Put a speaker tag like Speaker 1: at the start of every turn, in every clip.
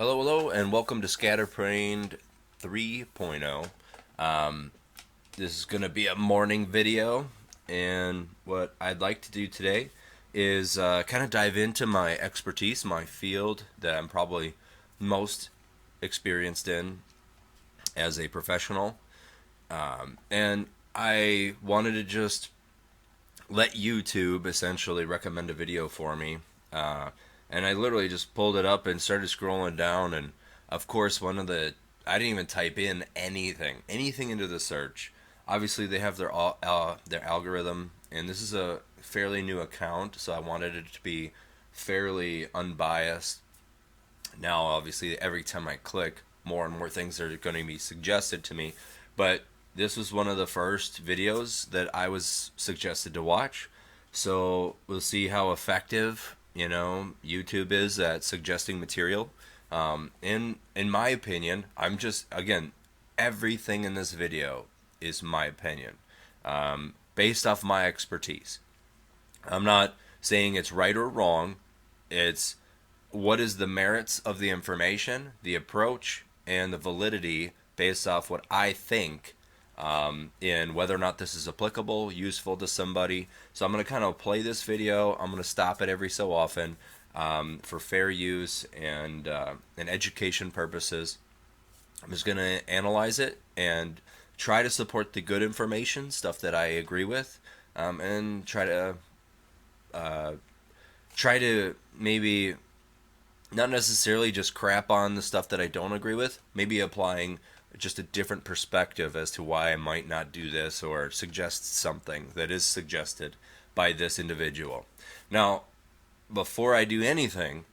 Speaker 1: Hello, hello, and welcome to Scatterbrained 3.0. This is going to be a morning video, and what I'd like to do today is kind of dive into my expertise, my field that I'm probably most experienced in as a professional. And I wanted to just let YouTube essentially recommend a video for me. And I literally just pulled it up and started scrolling down. And of course, I didn't even type in anything into the search. Obviously, they have their algorithm, and this is a fairly new account, so I wanted it to be fairly unbiased. Now, obviously, every time I click, more and more things are going to be suggested to me, but this was one of the first videos that I was suggested to watch. So we'll see how effective, YouTube is at suggesting material. In my opinion, I'm just, again, everything in this video is my opinion, based off my expertise. I'm not saying it's right or wrong. It's what is the merits of the information, the approach, and the validity based off what I think, in whether or not this is applicable, useful to somebody. So I'm going to kind of play this video. I'm going to stop it every so often, for fair use and education purposes. I'm just going to analyze it and try to support the good information, stuff that I agree with, and try to maybe not necessarily just crap on the stuff that I don't agree with, maybe applying just a different perspective as to why I might not do this or suggest something that is suggested by this individual. Now, before I do anything,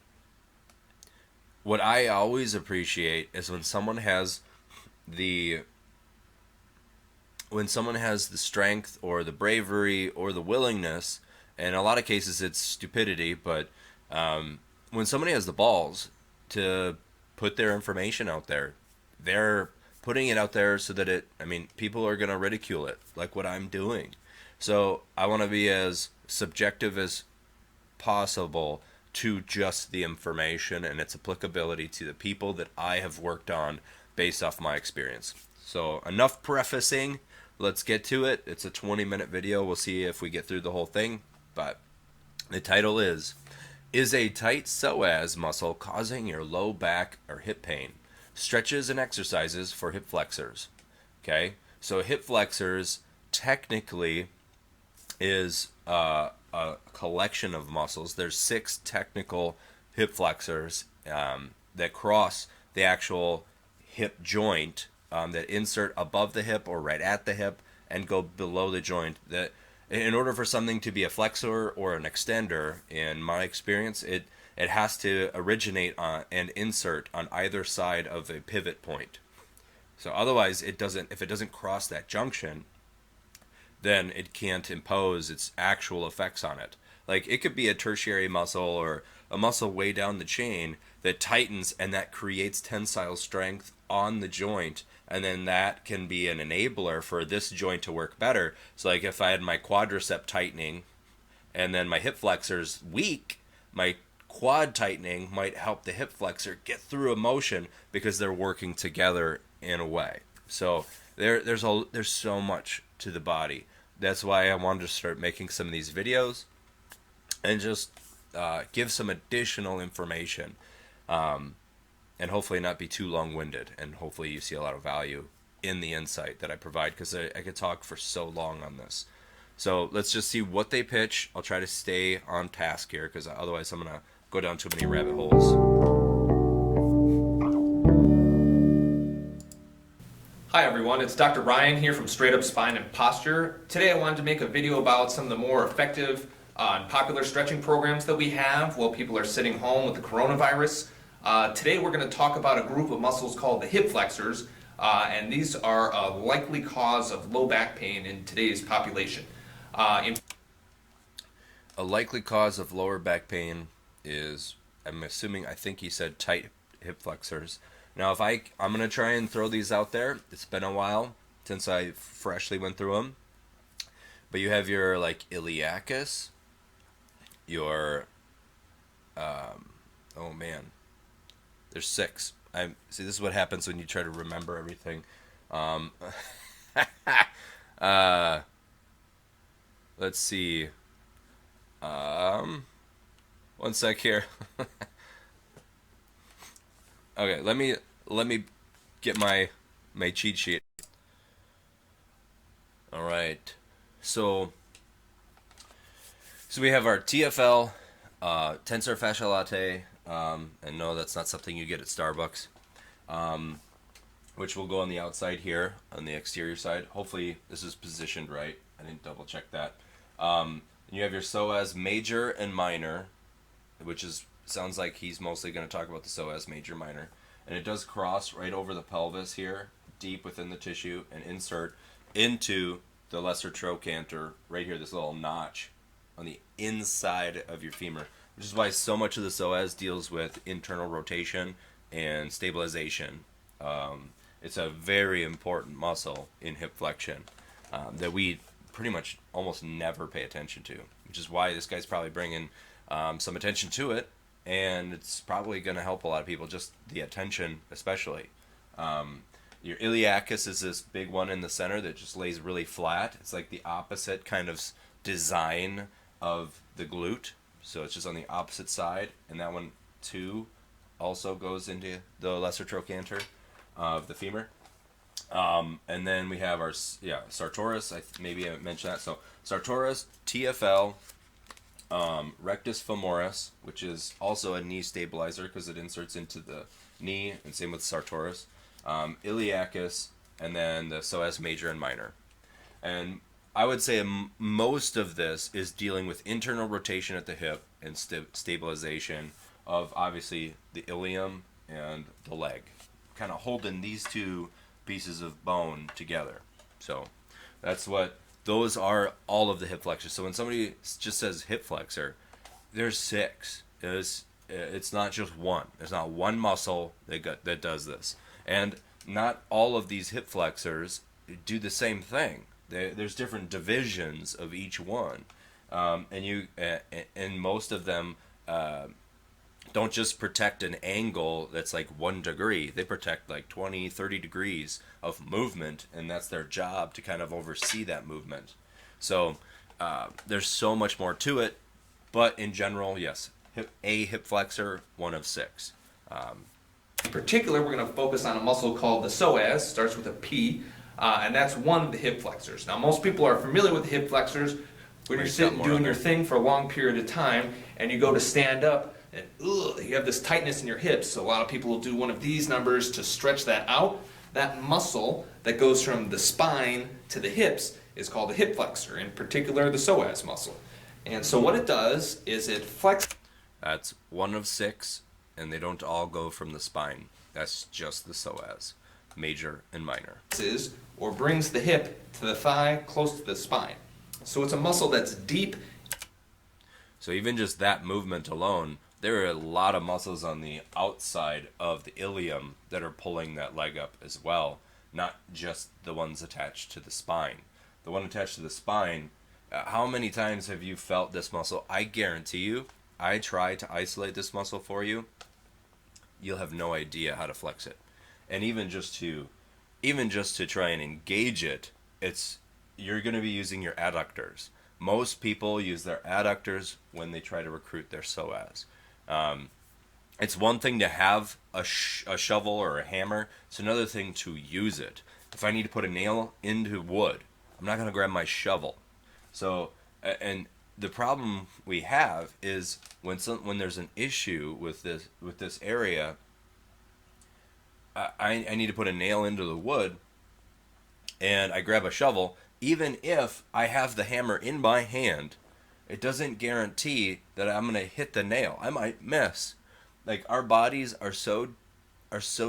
Speaker 1: what I always appreciate is when someone has the strength or the bravery or the willingness, and in a lot of cases it's stupidity, but when somebody has the balls to put their information out there, they're putting it out there so that people are going to ridicule it, like what I'm doing. So I want to be as subjective as possible to just the information and its applicability to the people that I have worked on based off my experience. So enough prefacing, let's get to it. It's a 20-minute video. We'll see if we get through the whole thing, but the title is a tight psoas muscle causing your low back or hip pain? Stretches and exercises for hip flexors. Okay, so hip flexors technically is a collection of muscles. There's 6 technical hip flexors, that cross the actual hip joint, that insert above the hip or right at the hip and go below the joint. That in order for something to be a flexor or an extender, in my experience, it has to originate and insert on either side of a pivot point. So otherwise, if it doesn't cross that junction, then it can't impose its actual effects on it. Like, it could be a tertiary muscle or a muscle way down the chain that tightens, and that creates tensile strength on the joint, and then that can be an enabler for this joint to work better. So like if I had my quadricep tightening and then my hip flexors weak, my quad tightening might help the hip flexor get through a motion because they're working together in a way. So there's so much to the body. That's why I wanted to start making some of these videos and just give some additional information, and hopefully not be too long-winded, and hopefully you see a lot of value in the insight that I provide, because I could talk for so long on this. So let's just see what they pitch. I'll try to stay on task here, because otherwise I'm going to go down too many rabbit holes.
Speaker 2: Hi everyone, it's Dr. Ryan here from Straight Up Spine and Posture. Today I wanted to make a video about some of the more effective and popular stretching programs that we have while people are sitting home with the coronavirus. Today we're going to talk about a group of muscles called the hip flexors, and these are a likely cause of low back pain in today's population.
Speaker 1: A likely cause of lower back pain is, I think he said tight hip flexors. Now, I'm going to try and throw these out there. It's been a while since I freshly went through them. But you have your, iliacus, your, There's 6. I see. This is what happens when you try to remember everything. Um, uh, let's see. Um, One sec here. Okay, let me get my cheat sheet. All right. So we have our TFL, tensor fascia latte, and no, that's not something you get at Starbucks. Which will go on the outside here, on the exterior side. Hopefully this is positioned right. I didn't double check that. And you have your psoas major and minor, which sounds like he's mostly going to talk about the psoas major minor. And it does cross right over the pelvis here, deep within the tissue, and insert into the lesser trochanter right here, this little notch on the inside of your femur, which is why so much of the psoas deals with internal rotation and stabilization. It's a very important muscle in hip flexion that we pretty much almost never pay attention to, which is why this guy's probably bringing some attention to it, and it's probably going to help a lot of people, just the attention especially. Your iliacus is this big one in the center that just lays really flat. It's like the opposite kind of design of the glute, so it's just on the opposite side, and that one too also goes into the lesser trochanter of the femur. And then we have our sartorius. Maybe I mentioned that. So sartorius, TFL, rectus femoris, which is also a knee stabilizer because it inserts into the knee, and same with sartorius. Iliacus, and then the psoas major and minor. And I would say most of this is dealing with internal rotation at the hip and stabilization of obviously the ilium and the leg, kind of holding these two pieces of bone together. So those are all of the hip flexors. So when somebody just says hip flexor, there's 6. It's not just one. There's not one muscle that does this. And not all of these hip flexors do the same thing. There's different divisions of each one, and most of them don't just protect an angle that's like 1 degree. They protect like 20, 30 degrees of movement, and that's their job, to kind of oversee that movement. So there's so much more to it, but in general, yes, hip flexor, 1 of 6.
Speaker 2: In particular, we're going to focus on a muscle called the psoas, starts with a P, and that's one of the hip flexors. Now, most people are familiar with the hip flexors when you're sitting doing your thing for a long period of time, and you go to stand up, and you have this tightness in your hips. So a lot of people will do one of these numbers to stretch that out. That muscle that goes from the spine to the hips is called the hip flexor, in particular the psoas muscle. And so what it does is it flexes.
Speaker 1: That's 1 of 6. And they don't all go from the spine. That's just the psoas, major and minor.
Speaker 2: Or brings the hip to the thigh close to the spine. So it's a muscle that's deep.
Speaker 1: So even just that movement alone, there are a lot of muscles on the outside of the ilium that are pulling that leg up as well, not just the ones attached to the spine. The one attached to the spine, how many times have you felt this muscle? I guarantee you, I try to isolate this muscle for you, you'll have no idea how to flex it. And even just to try and engage it, you're going to be using your adductors. Most people use their adductors when they try to recruit their psoas. It's one thing to have a shovel or a hammer. It's another thing to use it. If I need to put a nail into wood, I'm not going to grab my shovel. So, and the problem we have is when there's an issue with this area, I need to put a nail into the wood, and I grab a shovel. Even if I have the hammer in my hand, it doesn't guarantee that I'm going to hit the nail. I might miss. Like, our bodies are so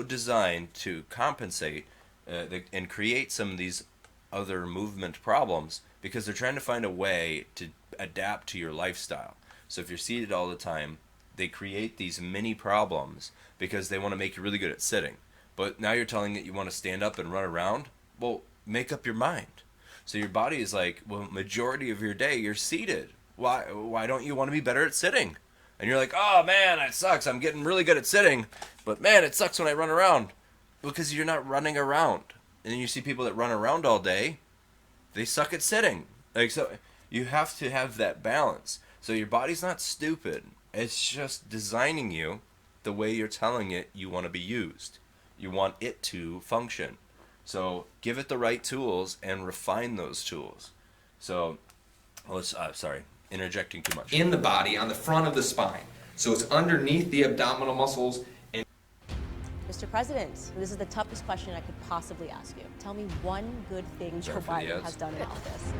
Speaker 1: designed to compensate and create some of these other movement problems because they're trying to find a way to adapt to your lifestyle. So if you're seated all the time, they create these mini problems because they want to make you really good at sitting. But now you're telling that you want to stand up and run around? Well, make up your mind. So your body is like, well, majority of your day you're seated. Why don't you want to be better at sitting? And you're like, oh man, that sucks. I'm getting really good at sitting. But man, it sucks when I run around because you're not running around. And then you see people that run around all day, they suck at sitting. Like, so you have to have that balance. So your body's not stupid. It's just designing you the way you're telling it you want to be used. You want it to function. So give it the right tools and refine those tools. So let's sorry, interjecting too much.
Speaker 2: In the body, on the front of the spine. So it's underneath the abdominal muscles. And
Speaker 3: Mr. President, this is the toughest question I could possibly ask you. Tell me one good thing Joe Biden has done in office.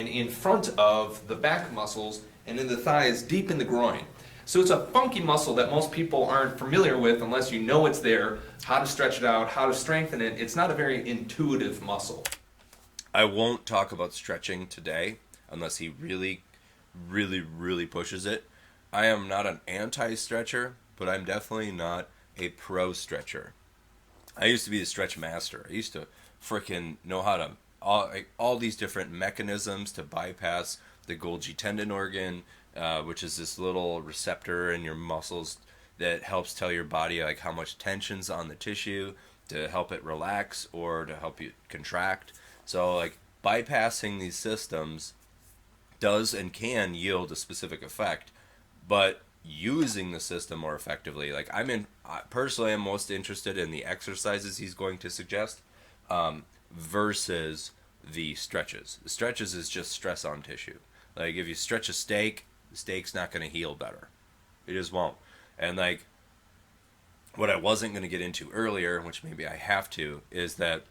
Speaker 2: And in front of the back muscles and in the thighs, deep in the groin. So it's a funky muscle that most people aren't familiar with unless you know it's there, how to stretch it out, how to strengthen it. It's not a very intuitive muscle.
Speaker 1: I won't talk about stretching today unless he really pushes it. I am not an anti-stretcher, but I'm definitely not a pro stretcher. I used to be the stretch master. I used to freaking know how to all these different mechanisms to bypass the Golgi tendon organ, which is this little receptor in your muscles that helps tell your body like how much tension's on the tissue to help it relax or to help you contract. So like bypassing these systems does and can yield a specific effect, but using the system more effectively, like personally I'm most interested in the exercises he's going to suggest versus the stretches. The stretches is just stress on tissue. Like if you stretch a steak, the steak's not going to heal better. It just won't. And like what I wasn't going to get into earlier, which maybe I have to, is that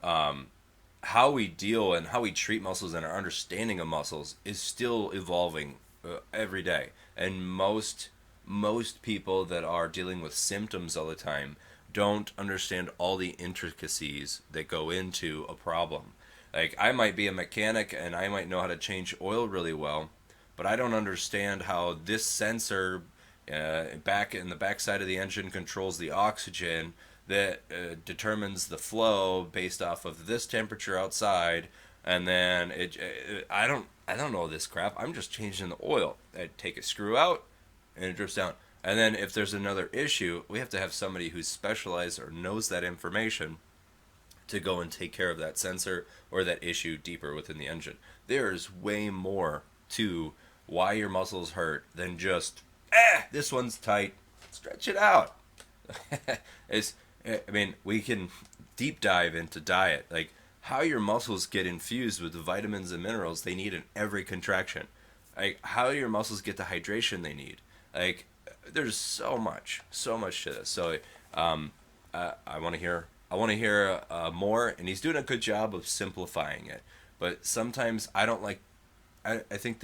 Speaker 1: how we deal and how we treat muscles and our understanding of muscles is still evolving every day. And most people that are dealing with symptoms all the time don't understand all the intricacies that go into a problem. Like I might be a mechanic and I might know how to change oil really well, but I don't understand how this sensor back in the backside of the engine controls the oxygen that determines the flow based off of this temperature outside, and then I don't know this crap. I'm just changing the oil. I take a screw out and it drips down. And then if there's another issue, we have to have somebody who's specialized or knows that information to go and take care of that sensor or that issue deeper within the engine. There is way more to why your muscles hurt than just, this one's tight, stretch it out. We can deep dive into diet, like how your muscles get infused with the vitamins and minerals they need in every contraction, like how your muscles get the hydration they need. Like there's so much to this. So I want to hear more, and he's doing a good job of simplifying it. But sometimes I don't like. I think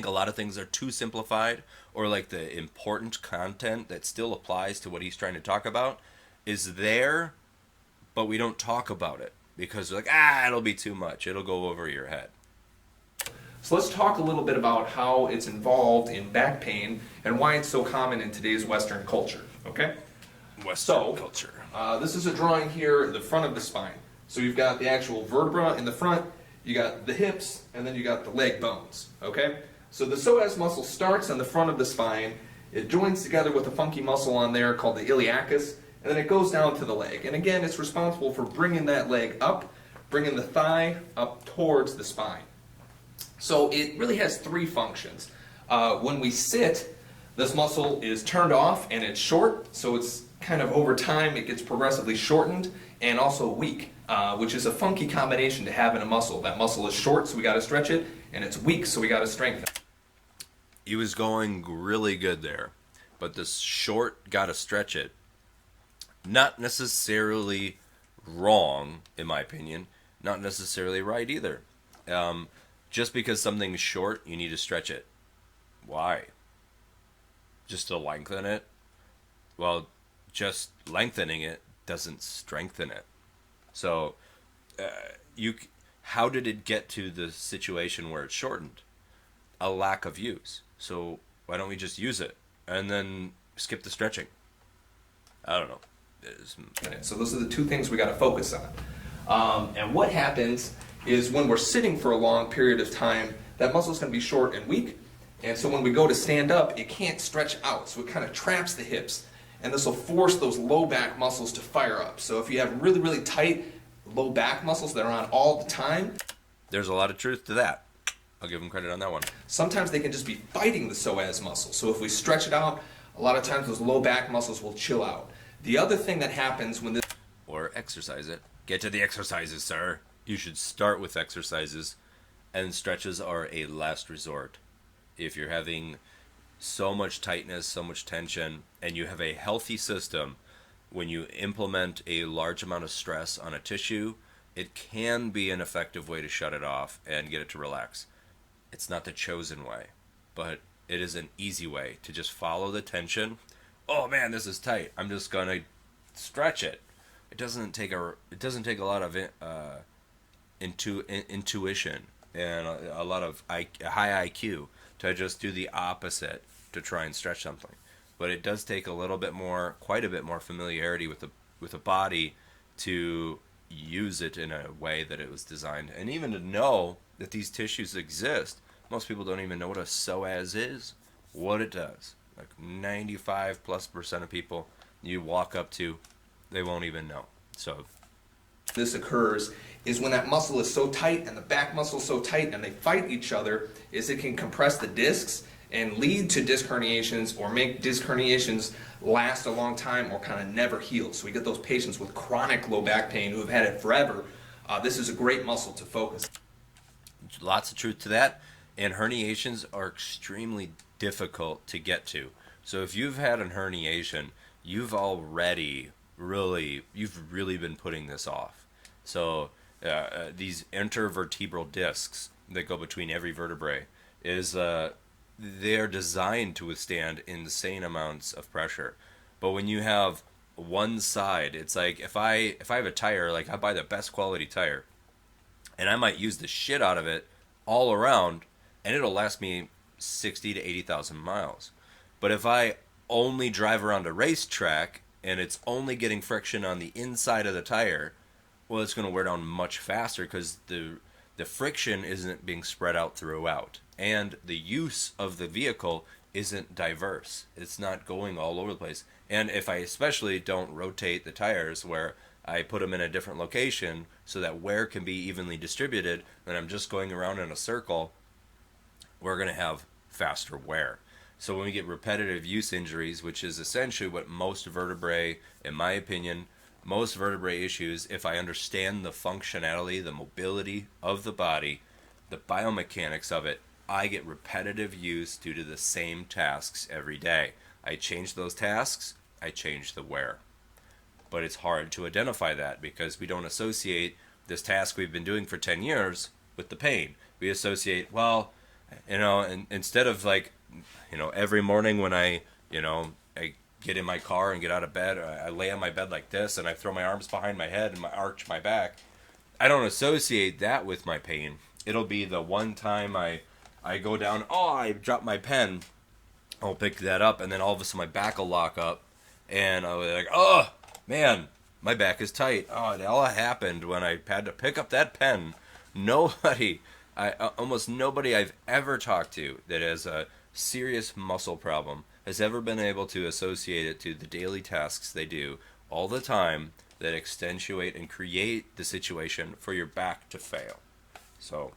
Speaker 1: a lot of things are too simplified, or like the important content that still applies to what he's trying to talk about is there, but we don't talk about it because we're like, it'll be too much. It'll go over your head.
Speaker 2: So let's talk a little bit about how it's involved in back pain and why it's so common in today's Western culture, okay?
Speaker 1: Western culture.
Speaker 2: This is a drawing here, the front of the spine. So you've got the actual vertebra in the front, you got the hips, and then you got the leg bones, okay? So the psoas muscle starts on the front of the spine, it joins together with a funky muscle on there called the iliacus, and then it goes down to the leg. And again, it's responsible for bringing that leg up, bringing the thigh up towards the spine. So it really has three functions. When we sit, this muscle is turned off and it's short, so it's kind of over time it gets progressively shortened and also weak, which is a funky combination to have in a muscle. That muscle is short, so we got to stretch it, and it's weak, so we got to strengthen it.
Speaker 1: He was going really good there, but this short got to stretch it. Not necessarily wrong, in my opinion. Not necessarily right either. Just because something's short, you need to stretch it. Why? Just to lengthen it? Well, just lengthening it doesn't strengthen it. So, how did it get to the situation where it's shortened? A lack of use. So why don't we just use it and then skip the stretching? I don't know.
Speaker 2: So those are the two things we got to focus on. And what happens is when we're sitting for a long period of time, that muscle is going to be short and weak, And so when we go to stand up, it can't stretch out, so it kind of traps the hips. And this will force those low back muscles to fire up. So if you have really, really tight low back muscles that are on all the time,
Speaker 1: there's a lot of truth to that. I'll give them credit on that one.
Speaker 2: Sometimes they can just be fighting the psoas muscle. So if we stretch it out, a lot of times those low back muscles will chill out. The other thing that happens when this...
Speaker 1: Or exercise it. Get to the exercises, sir. You should start with exercises, and stretches are a last resort. If you're having so much tightness, so much tension, and you have a healthy system, when you implement a large amount of stress on a tissue, it can be an effective way to shut it off and get it to relax. It's not the chosen way, but it is an easy way to just follow the tension. Oh man, this is tight. I'm just gonna stretch it. It doesn't take a lot of intuition and a lot of high IQ to just do the opposite to try and stretch something. But it does take a little bit more, quite a bit more familiarity with the body to use it in a way that it was designed, and even to know that these tissues exist. Most people don't even know what a psoas is, what it does. Like 95+% of people you walk up to, they won't even know. So
Speaker 2: this occurs is when that muscle is so tight and the back muscle is so tight and they fight each other, is it can compress the discs and lead to disc herniations, or make disc herniations last a long time or kind of never heal. So we get those patients with chronic low back pain who have had it forever. This is a great muscle to focus.
Speaker 1: Lots of truth to that, and herniations are extremely difficult to get to. So if you've had a herniation, you've really been putting this off. So these intervertebral discs that go between every vertebrae they're designed to withstand insane amounts of pressure. But when you have one side, it's like if I have a tire, like I buy the best quality tire, and I might use the shit out of it all around, and it'll last me 60 to 80,000 miles. But if I only drive around a racetrack and it's only getting friction on the inside of the tire, well, it's going to wear down much faster because the friction isn't being spread out throughout, and the use of the vehicle isn't diverse. It's not going all over the place. And if I especially don't rotate the tires, where I put them in a different location so that wear can be evenly distributed, then I'm just going around in a circle, we're going to have faster wear. So when we get repetitive use injuries, which is essentially what most vertebrae, in my opinion, most vertebrae issues, if I understand the functionality, the mobility of the body, the biomechanics of it, I get repetitive use due to the same tasks every day. I change those tasks, I change the wear. But it's hard to identify that because we don't associate this task we've been doing for 10 years with the pain. We associate, well, and instead of like, every morning when I get in my car and get out of bed, I lay on my bed like this and I throw my arms behind my head and I arch my back. I don't associate that with my pain. It'll be the one time I go down, I dropped my pen, I'll pick that up, and then all of a sudden my back will lock up, and I'll be like, oh, man, my back is tight. Oh, it all happened when I had to pick up that pen. Almost nobody I've ever talked to that has a serious muscle problem has ever been able to associate it to the daily tasks they do all the time that accentuate and create the situation for your back to fail. So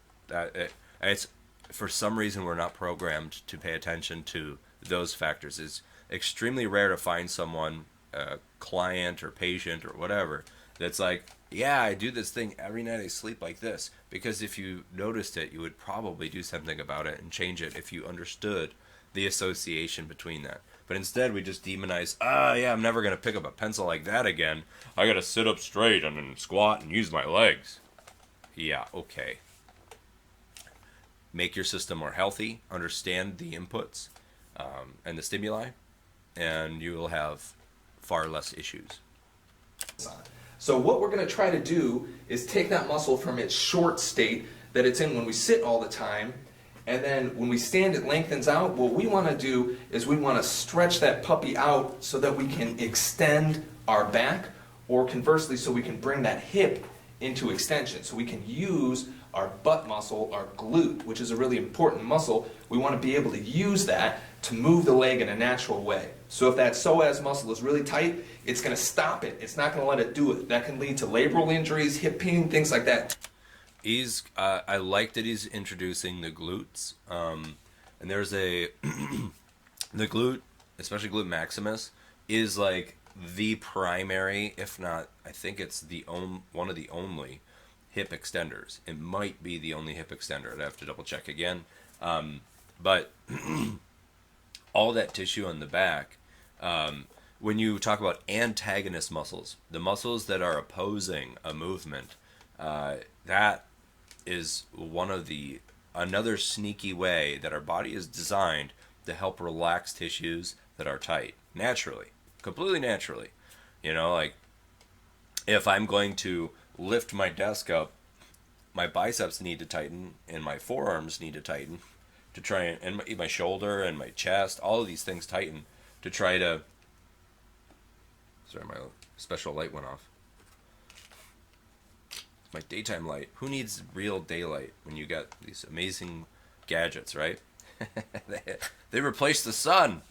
Speaker 1: it's for some reason we're not programmed to pay attention to those factors. It's extremely rare to find someone, a client or patient or whatever, that's like, yeah, I do this thing every night I sleep like this. Because if you noticed it, you would probably do something about it and change it if you understood the association between that. But instead we just demonize, I'm never going to pick up a pencil like that again. I got to sit up straight and then squat and use my legs. Yeah, okay. Make your system more healthy, understand the inputs and the stimuli, and you will have far less issues.
Speaker 2: So what we're going to try to do is take that muscle from its short state that it's in when we sit all the time, and then when we stand it lengthens out. What we want to do is we want to stretch that puppy out so that we can extend our back, or conversely so we can bring that hip into extension, so we can use our butt muscle, our glute, which is a really important muscle. We want to be able to use that to move the leg in a natural way. So if that psoas muscle is really tight, it's going to stop it. It's not going to let it do it. That can lead to labral injuries, hip pain, things like that.
Speaker 1: I like that he's introducing the glutes. And there's the glute, especially glute maximus, is like the primary, if not, I think it's one of the only hip extenders. It might be the only hip extender. I'd have to double check again. But all that tissue on the back, when you talk about antagonist muscles, the muscles that are opposing a movement, that is another sneaky way that our body is designed to help relax tissues that are tight naturally, completely naturally. Like if I'm going to lift my desk up, my biceps need to tighten and my forearms need to tighten to try and my shoulder and my chest, all of these things tighten to try to. Sorry, my special light went off. My daytime light. Who needs real daylight when you got these amazing gadgets, right? they replaced the sun.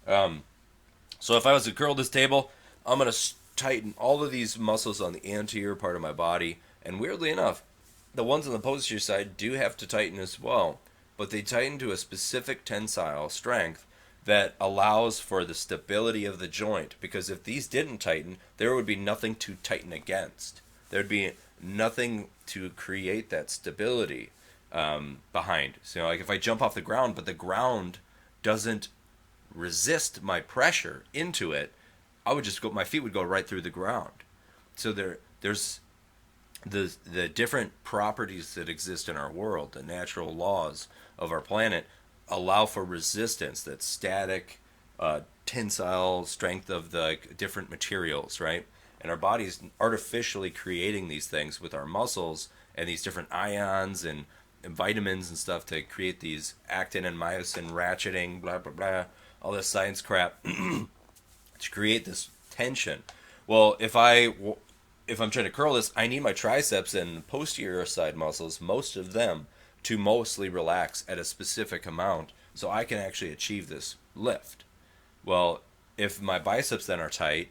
Speaker 1: So if I was to curl this table, I'm going to tighten all of these muscles on the anterior part of my body. And weirdly enough, the ones on the posterior side do have to tighten as well. But they tighten to a specific tensile strength that allows for the stability of the joint. Because if these didn't tighten, there would be nothing to tighten against. There'd be nothing to create that stability behind. So like if I jump off the ground, but the ground doesn't resist my pressure into it, my feet would go right through the ground. So there's the different properties that exist in our world, the natural laws of our planet allow for resistance, that static tensile strength of the different materials, right? And our body's artificially creating these things with our muscles and these different ions and vitamins and stuff to create these actin and myosin ratcheting, blah, blah, blah, all this science crap to create this tension. Well, if I'm trying to curl this, I need my triceps and posterior side muscles, most of them, to mostly relax at a specific amount so I can actually achieve this lift. Well, if my biceps then are tight,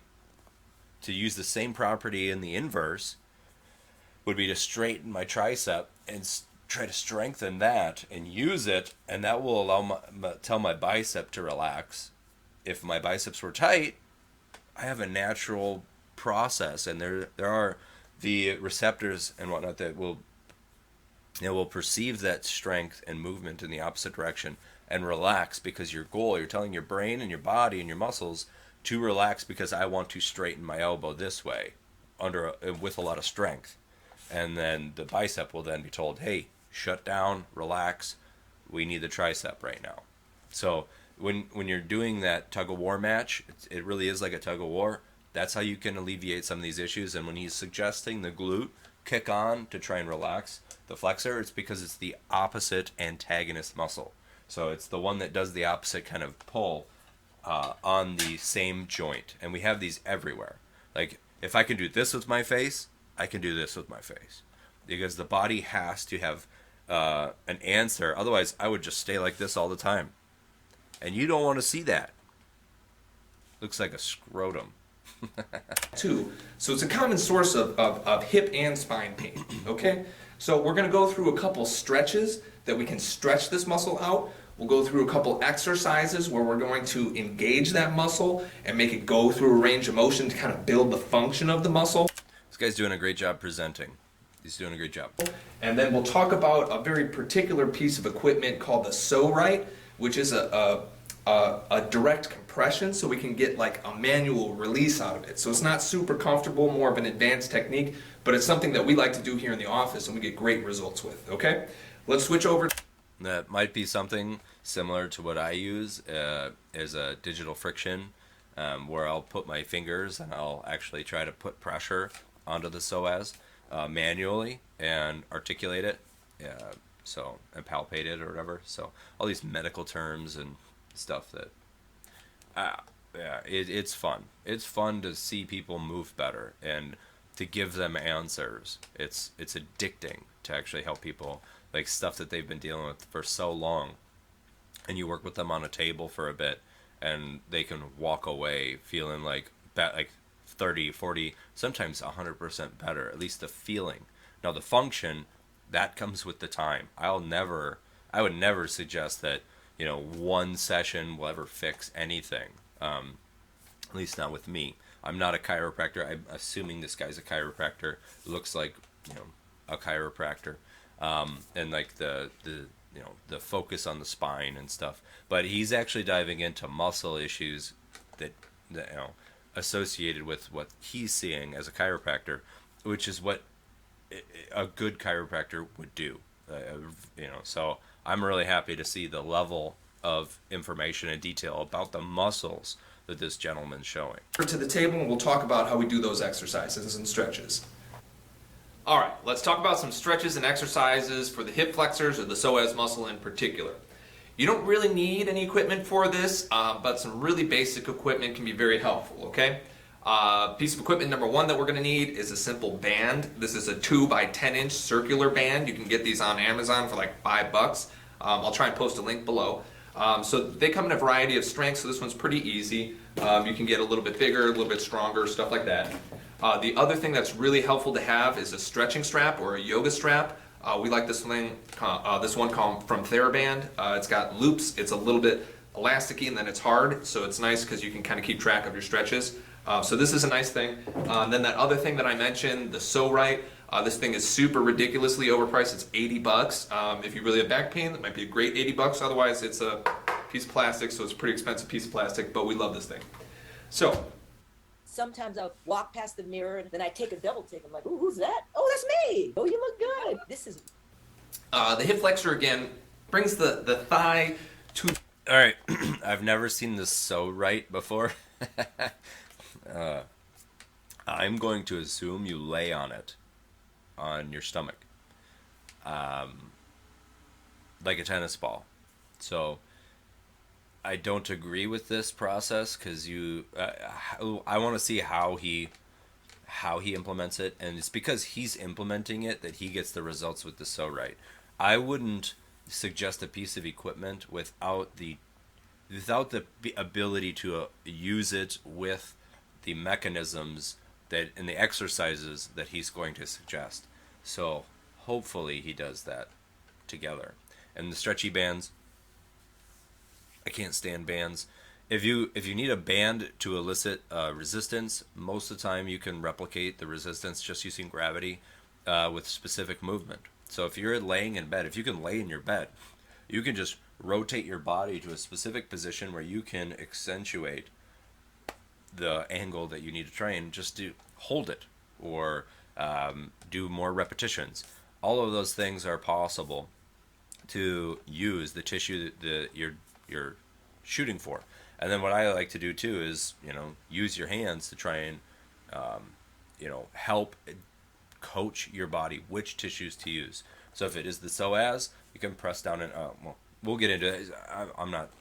Speaker 1: to use the same property in the inverse would be to straighten my tricep and try to strengthen that and use it, and that will allow tell my bicep to relax. If my biceps were tight, I have a natural process, and there are the receptors and whatnot that will perceive that strength and movement in the opposite direction and relax, because you're telling your brain and your body and your muscles to relax, because I want to straighten my elbow this way with a lot of strength. And then the bicep will then be told, hey, shut down, relax, we need the tricep right now. So when you're doing that tug-of-war match, it really is like a tug-of-war. That's how you can alleviate some of these issues. And when he's suggesting the glute kick on to try and relax the flexor, it's because it's the opposite antagonist muscle. So it's the one that does the opposite kind of pull on the same joint. And we have these everywhere. Like, if I can do this with my face, I can do this with my face. Because the body has to have an answer. Otherwise, I would just stay like this all the time. And you don't want to see that. Looks like a scrotum.
Speaker 2: Too. So it's a common source of hip and spine pain, okay? So we're going to go through a couple stretches that we can stretch this muscle out. We'll go through a couple exercises where we're going to engage that muscle and make it go through a range of motion to kind of build the function of the muscle.
Speaker 1: This guy's doing a great job presenting. He's doing a great job.
Speaker 2: And then we'll talk about a very particular piece of equipment called the Psoas, which is a direct compression, so we can get like a manual release out of it. So it's not super comfortable, more of an advanced technique, but it's something that we like to do here in the office and we get great results with, okay? Let's switch over.
Speaker 1: That might be something similar to what I use as a digital friction, where I'll put my fingers and I'll actually try to put pressure onto the psoas manually and articulate it, and palpate it or whatever. So all these medical terms and stuff that, it's fun. It's fun to see people move better, and to give them answers. It's addicting to actually help people, like stuff that they've been dealing with for so long, and you work with them on a table for a bit, and they can walk away feeling like 30, 40, sometimes 100% better, at least the feeling. Now the function, that comes with the time. I would never suggest that, one session will ever fix anything. At least not with me. I'm not a chiropractor. I'm assuming this guy's a chiropractor. Looks like, a chiropractor. And like the focus on the spine and stuff. But he's actually diving into muscle issues that associated with what he's seeing as a chiropractor, which is what a good chiropractor would do. So I'm really happy to see the level of information and detail about the muscles that this gentleman's showing.
Speaker 2: To the table, and we'll talk about how we do those exercises and stretches. All right, let's talk about some stretches and exercises for the hip flexors or the psoas muscle in particular. You don't really need any equipment for this, but some really basic equipment can be very helpful, okay? Piece of equipment number one that we're going to need is a simple band. This is a 2 by 10 inch circular band. You can get these on Amazon for like $5. I'll try and post a link below. So they come in a variety of strengths, so this one's pretty easy. You can get a little bit bigger, a little bit stronger, stuff like that. The other thing that's really helpful to have is a stretching strap or a yoga strap. We like this one called from TheraBand. It's got loops, it's a little bit elasticy, and then it's hard, so it's nice because you can kind of keep track of your stretches. So this is a nice thing. Then that other thing that I mentioned, the Psoas, this thing is super ridiculously overpriced. It's $80. If you really have back pain, that might be a great $80. Otherwise, it's a piece of plastic, so it's a pretty expensive piece of plastic, but we love this thing. So
Speaker 4: sometimes I'll walk past the mirror and then I take a double take. I'm like, ooh, who's that? Oh, that's me. Oh, you look good. This is...
Speaker 2: the hip flexor, again, brings the thigh to...
Speaker 1: All right. I've never seen this so right before. I'm going to assume you lay on it, on your stomach, like a tennis ball. So I don't agree with this process because I want to see how he implements it, and it's because he's implementing it that he gets the results with the so right. I wouldn't suggest a piece of equipment without the ability to use it with the mechanisms that and the exercises that he's going to suggest. So hopefully he does that together. And the stretchy bands, I can't stand bands. If you need a band to elicit resistance, most of the time you can replicate the resistance just using gravity with specific movement. So if you're laying in bed, if you can lay in your bed, you can just rotate your body to a specific position where you can accentuate the angle that you need to train, just to hold it or do more repetitions. All of those things are possible to use the tissue that you're shooting for. And then what I like to do too is, use your hands to try and, help coach your body which tissues to use. So if it is the psoas, you can press down and, we'll get into it. I'm not,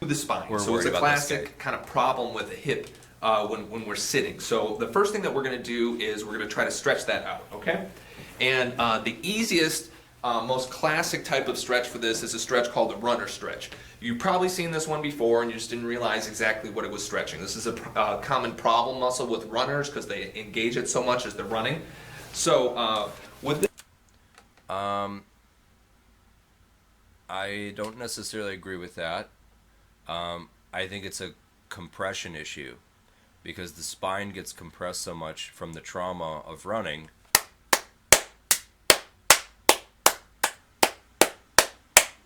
Speaker 2: the spine. So it's a classic kind of problem with the hip when we're sitting. So the first thing that we're going to do is we're going to try to stretch that out, okay? And the easiest, most classic type of stretch for this is a stretch called the runner stretch. You've probably seen this one before and you just didn't realize exactly what it was stretching. This is a common problem muscle with runners because they engage it so much as they're running. So with this...
Speaker 1: I don't necessarily agree with that. I think it's a compression issue because the spine gets compressed so much from the trauma of running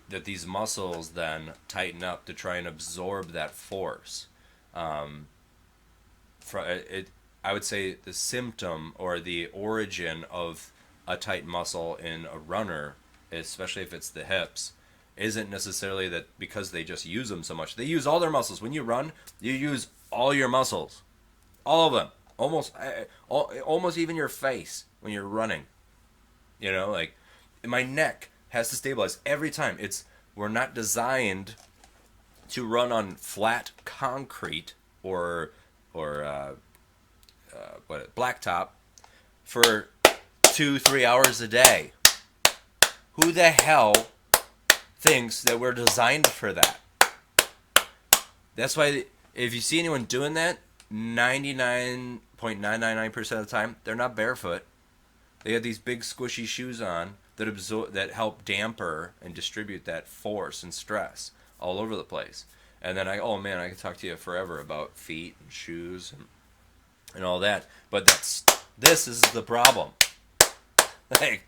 Speaker 1: that these muscles then tighten up to try and absorb that force. I would say the symptom or the origin of a tight muscle in a runner, especially if it's the hips, isn't necessarily that because they just use them so much. They use all their muscles. When you run, you use all your muscles. All of them. Almost even your face when you're running. Like my neck has to stabilize every time. We're not designed to run on flat concrete or blacktop for 2-3 hours a day. Who the hell thinks that we're designed for that? That's why if you see anyone doing that, 99.999% of the time, they're not barefoot. They have these big squishy shoes on that help damper and distribute that force and stress all over the place. And then I can talk to you forever about feet and shoes and all that. But this is the problem. Like,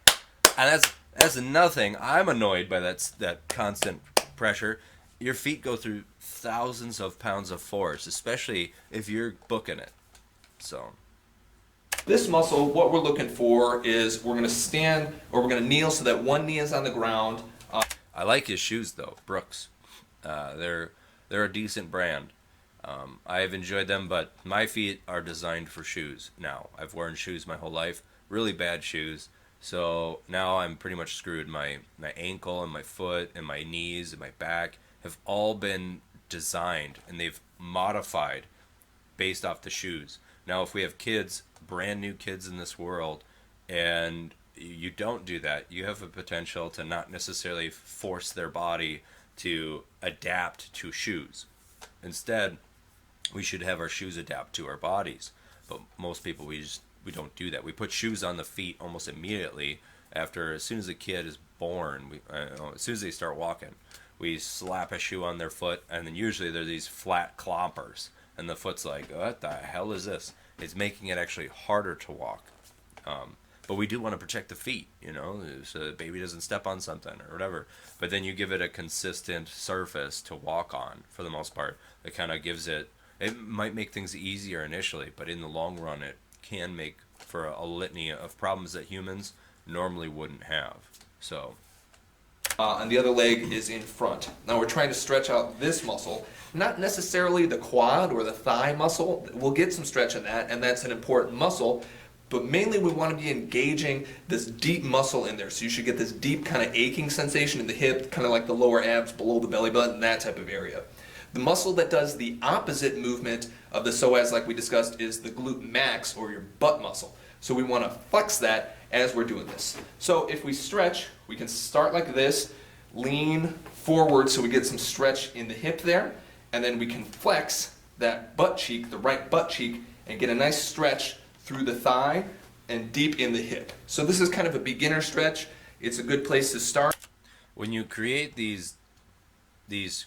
Speaker 1: and that's nothing. I'm annoyed by that constant pressure. Your feet go through thousands of pounds of force, especially if you're booking it. So
Speaker 2: this muscle, what we're looking for is we're going to stand or we're going to kneel so that one knee is on the ground.
Speaker 1: I like his shoes though, Brooks. They're a decent brand. I've enjoyed them, but my feet are designed for shoes now. I've worn shoes my whole life, really bad shoes. So now I'm pretty much screwed. My ankle and my foot and my knees and my back have all been designed and they've modified based off the shoes. Now if we have kids, brand new kids in this world, and you don't do that, you have a potential to not necessarily force their body to adapt to shoes. Instead, we should have our shoes adapt to our bodies. But most people, we don't do that. We put shoes on the feet almost immediately as soon as a kid is born. As soon as they start walking, we slap a shoe on their foot, and then usually they're these flat clompers, and the foot's like, what the hell is this? It's making it actually harder to walk. But we do want to protect the feet, so the baby doesn't step on something or whatever. But then you give it a consistent surface to walk on for the most part. That kind of gives it might make things easier initially, but in the long run it can make for a litany of problems that humans normally wouldn't have. So.
Speaker 2: And the other leg is in front. Now we're trying to stretch out this muscle, not necessarily the quad or the thigh muscle. We'll get some stretch in that, and that's an important muscle. But mainly we want to be engaging this deep muscle in there. So you should get this deep kind of aching sensation in the hip, kind of like the lower abs below the belly button, that type of area. The muscle that does the opposite movement of the psoas, like we discussed, is the glute max, or your butt muscle. So we want to flex that as we're doing this. So if we stretch, we can start like this, lean forward so we get some stretch in the hip there, and then we can flex that butt cheek, the right butt cheek, and get a nice stretch through the thigh and deep in the hip. So this is kind of a beginner stretch. It's a good place to start.
Speaker 1: When you create these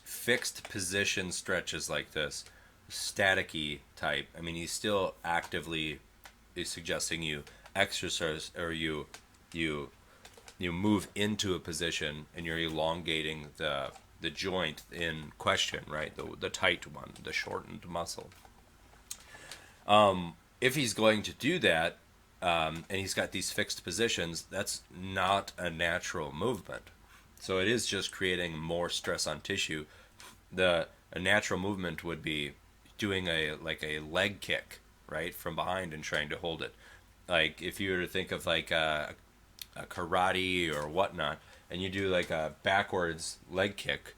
Speaker 1: fixed position stretches like this, static-y type, I mean, he's still actively is suggesting you exercise, or you move into a position and you're elongating the joint in question, right? The tight one, the shortened muscle. If he's going to do that, and he's got these fixed positions, that's not a natural movement. So it is just creating more stress on tissue. A natural movement would be doing a leg kick, right, from behind and trying to hold it. Like if you were to think of like a karate or whatnot, and you do like a backwards leg kick,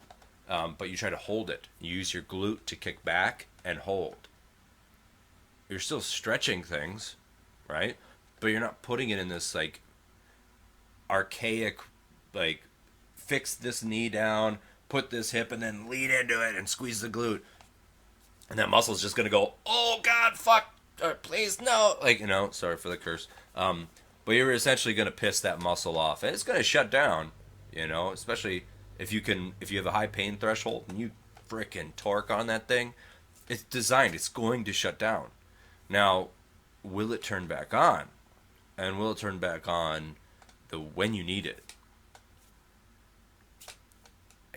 Speaker 1: but you try to hold it. You use your glute to kick back and hold. You're still stretching things, right? But you're not putting it in this like archaic, like fix this knee down, put this hip, and then lean into it and squeeze the glute. And that muscle's just going to go, oh, God, fuck, please, no. Like, sorry for the curse. But you're essentially going to piss that muscle off. And it's going to shut down, especially if you have a high pain threshold and you frickin' torque on that thing. It's designed, it's going to shut down. Now, will it turn back on? And will it turn back on when you need it?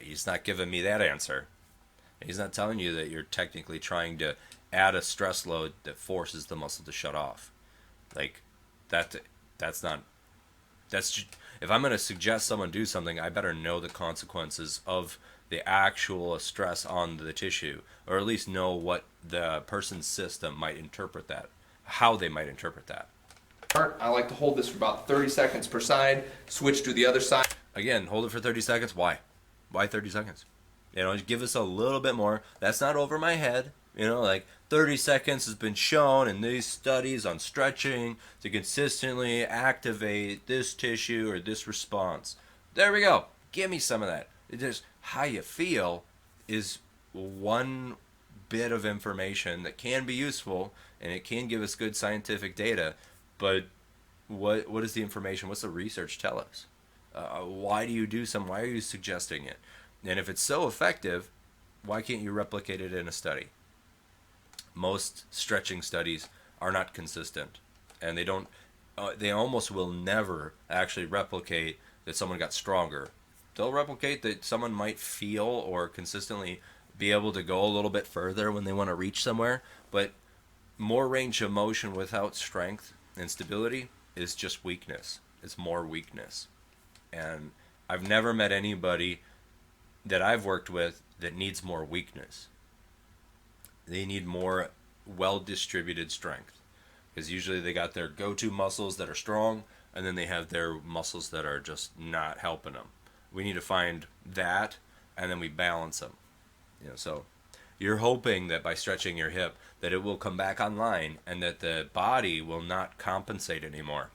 Speaker 1: He's not giving me that answer. He's not telling you that you're technically trying to add a stress load that forces the muscle to shut off. Like, that's not... If I'm going to suggest someone do something, I better know the consequences of the actual stress on the tissue, or at least know what the person's system might interpret that, how they might interpret that.
Speaker 2: I like to hold this for about 30 seconds per side, switch to the other side.
Speaker 1: Again, hold it for 30 seconds. Why? Why 30 seconds? Give us a little bit more. That's not over my head. Like 30 seconds has been shown in these studies on stretching to consistently activate this tissue or this response. There we go. Give me some of that. It just how you feel is one bit of information that can be useful and it can give us good scientific data, but what is the information? What's the research tell us? Why do you do some? Why are you suggesting it? And if it's so effective, why can't you replicate it in a study? Most stretching studies are not consistent, and they don't. They almost will never actually replicate that someone got stronger. They'll replicate that someone might feel or consistently be able to go a little bit further when they want to reach somewhere, but more range of motion without strength and stability is just weakness. It's more weakness. And I've never met anybody that I've worked with that needs more weakness. They need more well-distributed strength, because usually they got their go-to muscles that are strong, and then they have their muscles that are just not helping them. We need to find that, and then we balance them. So you're hoping that by stretching your hip that it will come back online and that the body will not compensate anymore,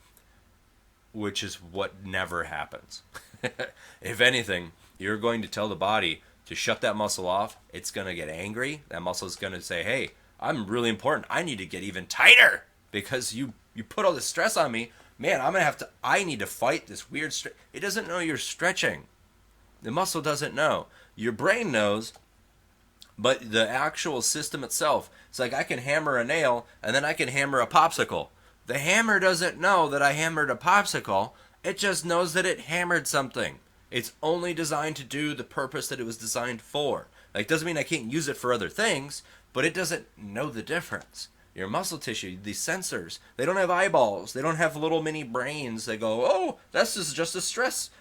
Speaker 1: which is what never happens. If anything, you're going to tell the body to shut that muscle off. It's going to get angry. That muscle is going to say, hey, I'm really important. I need to get even tighter because you put all this stress on me. Man, I need to fight this weird stress. It doesn't know you're stretching. The muscle doesn't know. Your brain knows, but the actual system itself, it's like I can hammer a nail and then I can hammer a popsicle. The hammer doesn't know that I hammered a popsicle. It just knows that it hammered something. It's only designed to do the purpose that it was designed for. Like, doesn't mean I can't use it for other things, but it doesn't know the difference. Your muscle tissue, these sensors, they don't have eyeballs. They don't have little mini brains. They go, oh, this is just a stress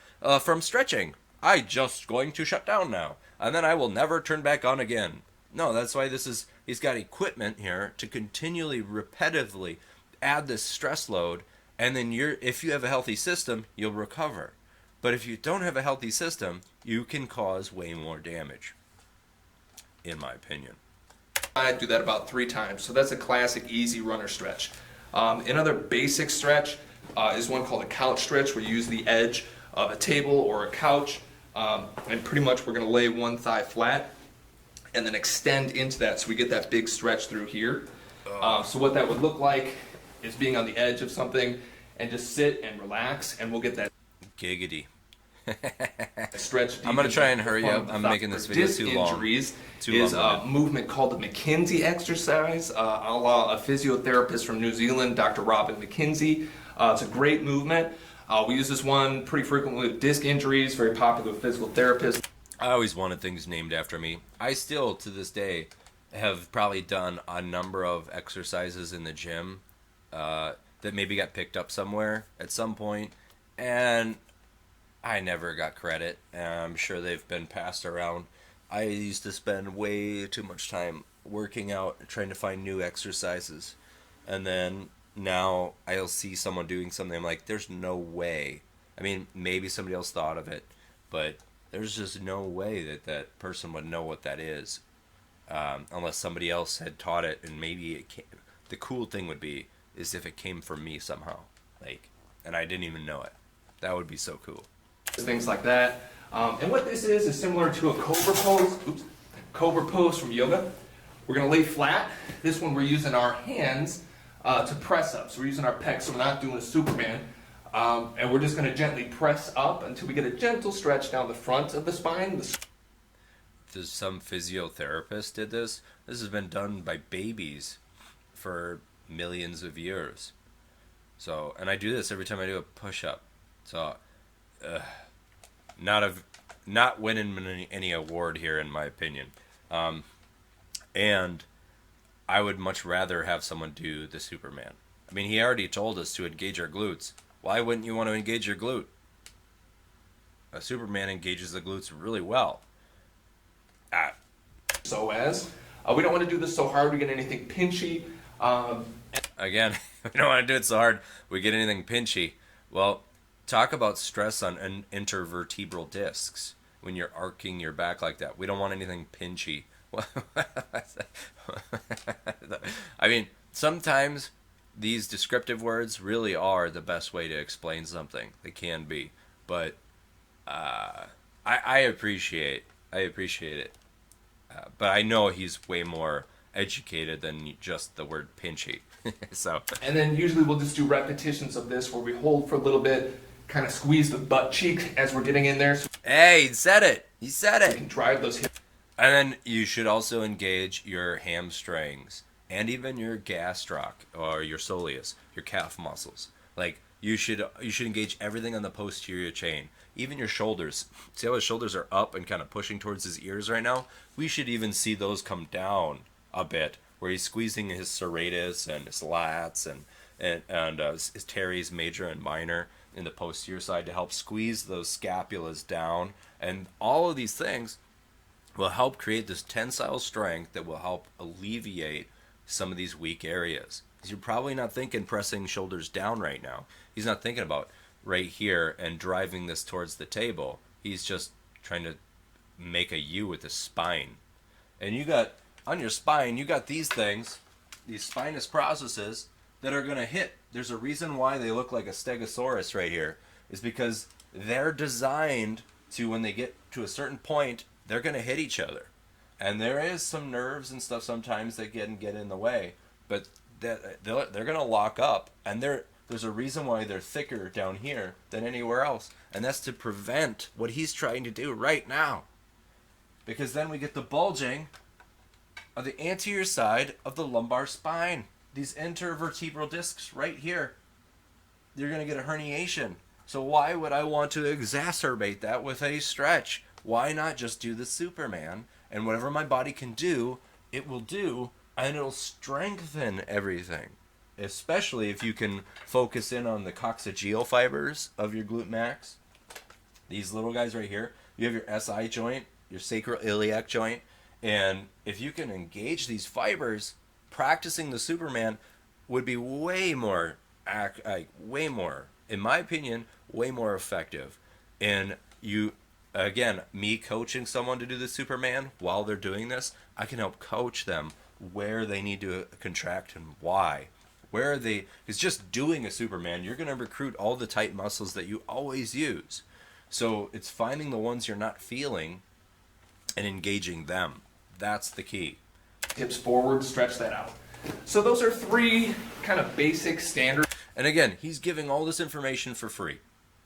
Speaker 1: from stretching. I just going to shut down now, and then I will never turn back on again. No, that's why he's got equipment here to continually, repetitively add this stress load, and then if you have a healthy system, you'll recover. But if you don't have a healthy system, you can cause way more damage, in my opinion.
Speaker 2: I do that about 3 times, so that's a classic easy runner stretch. Another basic stretch is one called a couch stretch, where you use the edge of a table or a couch, and pretty much we're going to lay one thigh flat and then extend into that so we get that big stretch through here. So what that would look like is being on the edge of something and just sit and relax, and we'll get that
Speaker 1: giggity
Speaker 2: stretch.
Speaker 1: I'm going to try and hurry up. I'm making this video too long.
Speaker 2: Injuries is a movement called the McKinsey exercise, a la a physiotherapist from New Zealand, Dr. Robin McKinsey. It's a great movement. We use this one pretty frequently with disc injuries, very popular with physical therapists.
Speaker 1: I always wanted things named after me. I still, to this day, have probably done a number of exercises in the gym that maybe got picked up somewhere at some point, and I never got credit. I'm sure they've been passed around. I used to spend way too much time working out and trying to find new exercises, and then now I'll see someone doing something, I'm like, there's no way. I mean, maybe somebody else thought of it, but there's just no way that person would know what that is, unless somebody else had taught it. And maybe it came, the cool thing would be is if it came from me somehow, like, and I didn't even know it. That would be so cool.
Speaker 2: Things like that. And what this is similar to a cobra pose. Cobra pose from yoga. We're going to lay flat. This one we're using our hands to press up. So we're using our pecs, so we're not doing a Superman. And we're just going to gently press up until we get a gentle stretch down the front of the spine.
Speaker 1: Some physiotherapist did this. This has been done by babies for millions of years. So, and I do this every time I do a push-up. So, not winning any award here, in my opinion. And I would much rather have someone do the Superman. I mean, he already told us to engage our glutes. Why wouldn't you want to engage your glute? A Superman engages the glutes really well.
Speaker 2: Psoas. We don't want to do this so hard we get anything pinchy.
Speaker 1: Again, we don't want to do it so hard we get anything pinchy. Well, talk about stress on intervertebral discs when you're arcing your back like that. We don't want anything pinchy. I mean, sometimes these descriptive words really are the best way to explain something. They can be, but I appreciate it. But I know he's way more educated than just the word pinchy. So.
Speaker 2: And then usually we'll just do repetitions of this where we hold for a little bit, kind of squeeze the butt cheek as we're getting in there. So
Speaker 1: Hey, he said it. He said
Speaker 2: we can
Speaker 1: it.
Speaker 2: drive those hips.
Speaker 1: And then you should also engage your hamstrings and even your gastroc or your soleus, your calf muscles. Like you should engage everything on the posterior chain, even your shoulders. See how his shoulders are up and kind of pushing towards his ears right now? We should even see those come down a bit, where he's squeezing his serratus and his lats and his teres major and minor in the posterior side to help squeeze those scapulas down. And all of these things will help create this tensile strength that will help alleviate some of these weak areas. Because you're probably not thinking pressing shoulders down right now. He's not thinking about right here and driving this towards the table. He's just trying to make a U with his spine. And you got, on your spine, you got these things, these spinous processes that are going to hit. There's a reason why they look like a stegosaurus right here, is because they're designed to, when they get to a certain point, they're going to hit each other. And there is some nerves and stuff sometimes that get in the way, but they're going to lock up, and there's a reason why they're thicker down here than anywhere else, and that's to prevent what he's trying to do right now. Because then we get the bulging of the anterior side of the lumbar spine. These intervertebral discs right here, you're going to get a herniation. So why would I want to exacerbate that with a stretch? Why not just do the Superman, and whatever my body can do, it will do, and it'll strengthen everything. Especially if you can focus in on the coccygeal fibers of your glute max. These little guys right here. You have your SI joint, your sacroiliac joint, and if you can engage these fibers, practicing the Superman would be way more, in my opinion, way more effective. And you, again, me coaching someone to do the Superman while they're doing this, I can help coach them where they need to contract and why. Where are they? Because just doing a Superman, you're going to recruit all the tight muscles that you always use. So it's finding the ones you're not feeling and engaging them. That's the key.
Speaker 2: Hips forward, stretch that out. So those are three kind of basic standard.
Speaker 1: And again, he's giving all this information for free.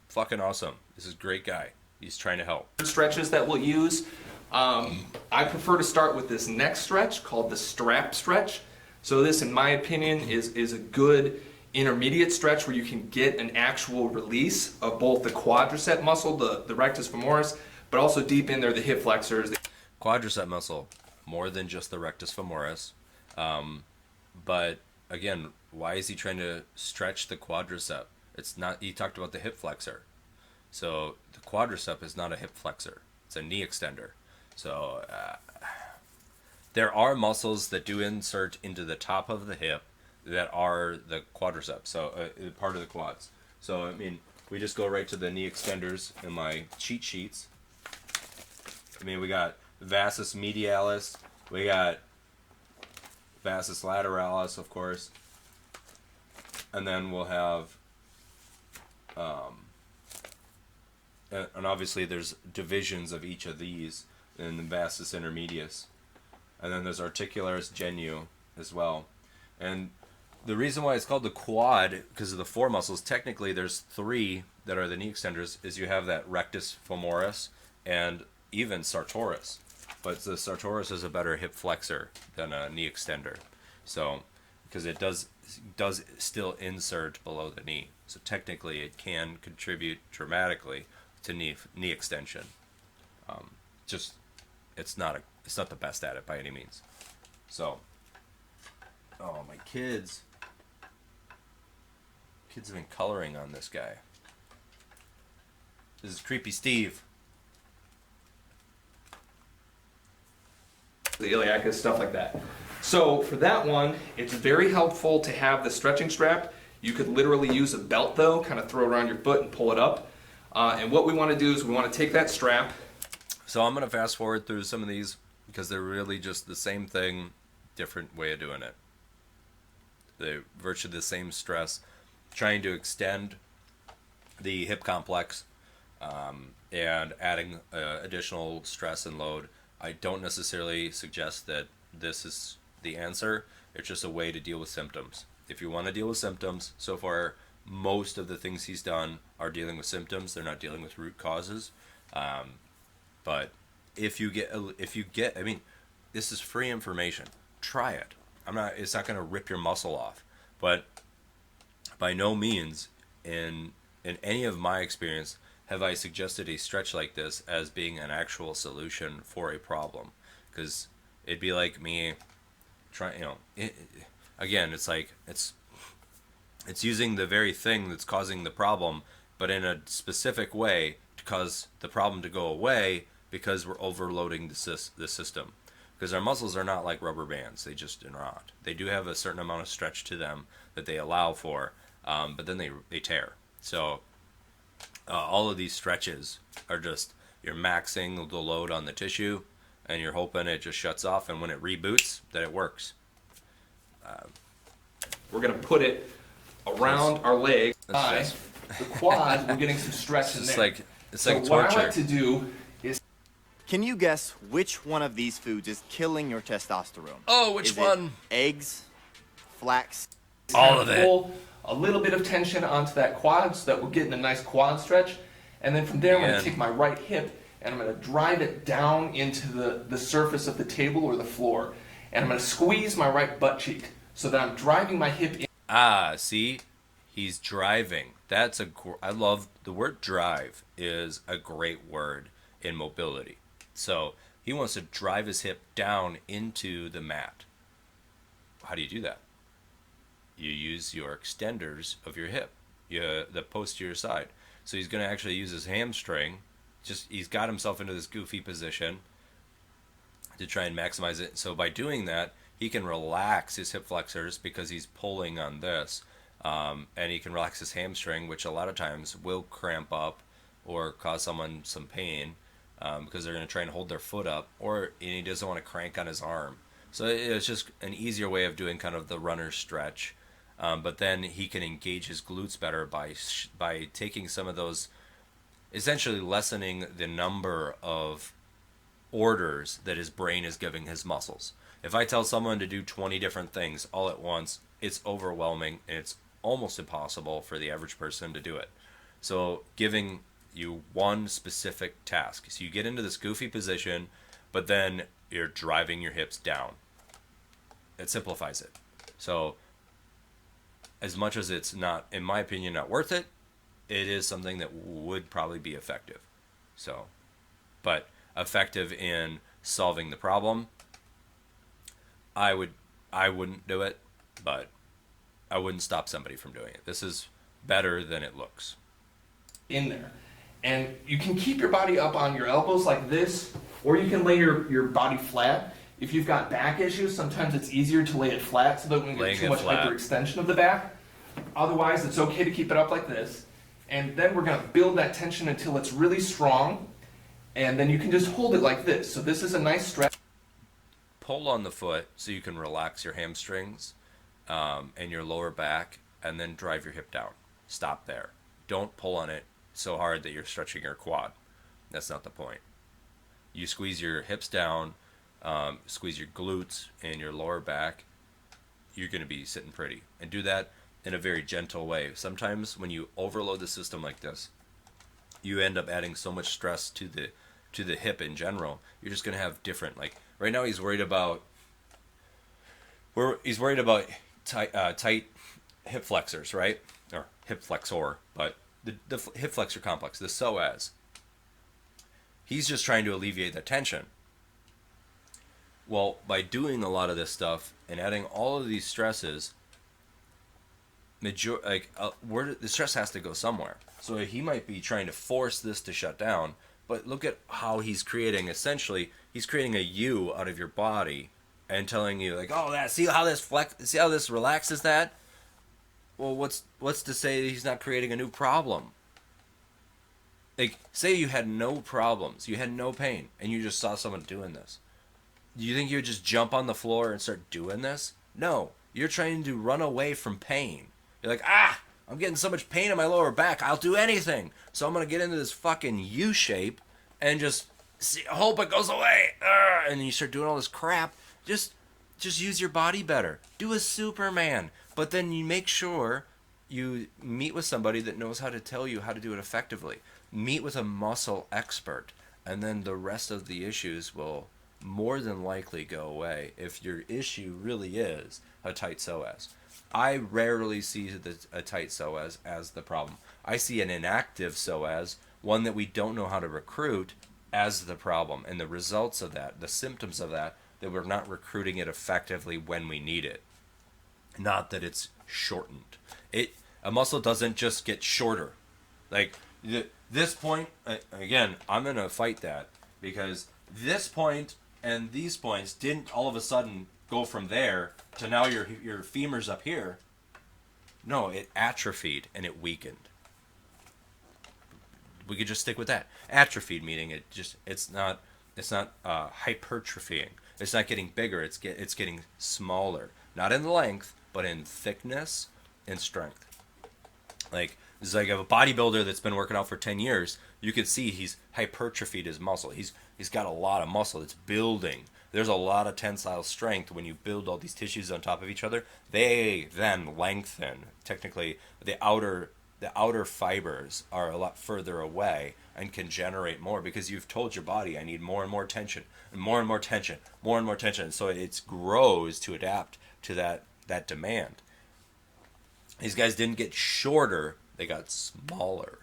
Speaker 1: Fucking awesome. This is a great guy. He's trying to help.
Speaker 2: Stretches that we'll use. I prefer to start with this next stretch called the strap stretch. So this, in my opinion, is a good intermediate stretch where you can get an actual release of both the quadricep muscle, the rectus femoris, but also deep in there, the hip flexors.
Speaker 1: Quadricep muscle, more than just the rectus femoris. But again, why is he trying to stretch the quadricep? It's not, he talked about the hip flexor. So the quadricep is not a hip flexor. It's a knee extender. So there are muscles that do insert into the top of the hip that are the quadricep, so part of the quads. So I mean, we just go right to the knee extenders in my cheat sheets. I mean, we got vastus medialis, we got vastus lateralis, of course, and then we'll have, and obviously there's divisions of each of these in the vastus intermedius, and then there's articularis genu as well. And the reason why it's called the quad, because of the four muscles, technically there's three that are the knee extenders, is you have that rectus femoris and even sartorius. But the sartorius is a better hip flexor than a knee extender. So, because it does still insert below the knee. So technically it can contribute dramatically to knee extension. Just, it's not the best at it by any means. So, oh, my kids have been coloring on this guy. This is Creepy Steve.
Speaker 2: The iliacus, stuff like that. So for that one, it's very helpful to have the stretching strap. You could literally use a belt though, kind of throw it around your foot and pull it up. And what we want to do is we want to take that strap.
Speaker 1: So I'm going to fast forward through some of these because they're really just the same thing, different way of doing it. They're virtually the same stress, trying to extend the hip complex and adding additional stress and load. I don't necessarily suggest that this is the answer. It's just a way to deal with symptoms. If you want to deal with symptoms, so far most of the things he's done are dealing with symptoms. They're not dealing with root causes. But if you get, I mean, this is free information. Try it. It's not going to rip your muscle off, but by no means in any of my experience have I suggested a stretch like this as being an actual solution for a problem, because it'd be like me trying, again, it's like it's using the very thing that's causing the problem, but in a specific way to cause the problem to go away, because we're overloading the system. Because our muscles are not like rubber bands. They just are not. They do have a certain amount of stretch to them that they allow for, but then they tear. So all of these stretches are just, you're maxing the load on the tissue, and you're hoping it just shuts off, and when it reboots, that it works.
Speaker 2: We're going to put it around our legs. The quads, we're getting some stretch in there.
Speaker 1: It's like torture.
Speaker 2: What I like to do is...
Speaker 5: Can you guess which one of these foods is killing your testosterone?
Speaker 1: Oh, which
Speaker 5: is
Speaker 1: one?
Speaker 5: It eggs, flax.
Speaker 1: All of it.
Speaker 2: Pull a little bit of tension onto that quad so that we're getting a nice quad stretch. And then from there, I'm going to take my right hip and I'm going to drive it down into the surface of the table or the floor. And I'm going to squeeze my right butt cheek so that I'm driving my hip in.
Speaker 1: See? He's driving. I love the word drive is a great word in mobility. So he wants to drive his hip down into the mat. How do you do that? You use your extenders of your hip, the posterior side. So he's going to actually use his hamstring. He's got himself into this goofy position to try and maximize it. So by doing that, he can relax his hip flexors because he's pulling on this. And he can relax his hamstring, which a lot of times will cramp up or cause someone some pain because they're going to try and hold their foot up, and he doesn't want to crank on his arm. So it's just an easier way of doing kind of the runner stretch. But then he can engage his glutes better by taking some of those, essentially lessening the number of orders that his brain is giving his muscles. If I tell someone to do 20 different things all at once, it's overwhelming and it's almost impossible for the average person to do it. So giving you one specific task. So you get into this goofy position, but then you're driving your hips down. It simplifies it. So as much as it's not, in my opinion, not worth it, it is something that would probably be effective. So, but effective in solving the problem, I wouldn't do it, but I wouldn't stop somebody from doing it. This is better than it looks.
Speaker 2: In there. And you can keep your body up on your elbows like this, or you can lay your body flat. If you've got back issues, sometimes it's easier to lay it flat so that we don't get too much hyperextension of the back. Otherwise, it's okay to keep it up like this. And then we're going to build that tension until it's really strong. And then you can just hold it like this. So this is a nice stretch.
Speaker 1: Pull on the foot so you can relax your hamstrings and your lower back, and then drive your hip down. Stop there. Don't pull on it so hard that you're stretching your quad. That's not the point. You squeeze your hips down, squeeze your glutes and your lower back. You're going to be sitting pretty. And do that in a very gentle way. Sometimes when you overload the system like this, you end up adding so much stress to the hip in general. You're just going to have different, like right now he's worried about tight hip flexors, right? Or hip flexor, but the hip flexor complex, the Psoas. He's just trying to alleviate that tension. Well, by doing a lot of this stuff and adding all of these stresses, the stress has to go somewhere. So he might be trying to force this to shut down, but look at how he's creating. Essentially, he's creating a U out of your body and telling you like, oh, see how this relaxes that. Well, what's to say that he's not creating a new problem? Like, say you had no problems, you had no pain, and you just saw someone doing this. you think you would just jump on the floor and start doing this? No, you're trying to run away from pain. You're like, I'm getting so much pain in my lower back, I'll do anything. So I'm going to get into this fucking U shape and just hope it goes away. And then you start doing all this crap. Just use your body better. Do a Superman. But then you make sure you meet with somebody that knows how to tell you how to do it effectively. Meet with a muscle expert. And then the rest of the issues will more than likely go away if your issue really is a tight psoas. I rarely see a tight psoas as the problem. I see an inactive psoas, one that we don't know how to recruit, as the problem. And the results of that, the symptoms of that we're not recruiting it effectively when we need it. Not that it's shortened. A muscle doesn't just get shorter. Like this point, again, I'm going to fight that because this point and these points didn't all of a sudden go from there to now your femur's up here. No, it atrophied and it weakened. We could just stick with that. Atrophied meaning it's not hypertrophying. It's not getting bigger. It's getting smaller. Not in length, but in thickness and strength. Like it's like a bodybuilder that's been working out for 10 years. You can see he's hypertrophied his muscle. He's got a lot of muscle that's building. There's a lot of tensile strength when you build all these tissues on top of each other. They then lengthen. Technically, the outer fibers are a lot further away and can generate more because you've told your body, I need more and more tension, and more and more tension, more and more tension. So it grows to adapt to that demand. These guys didn't get shorter, they got smaller.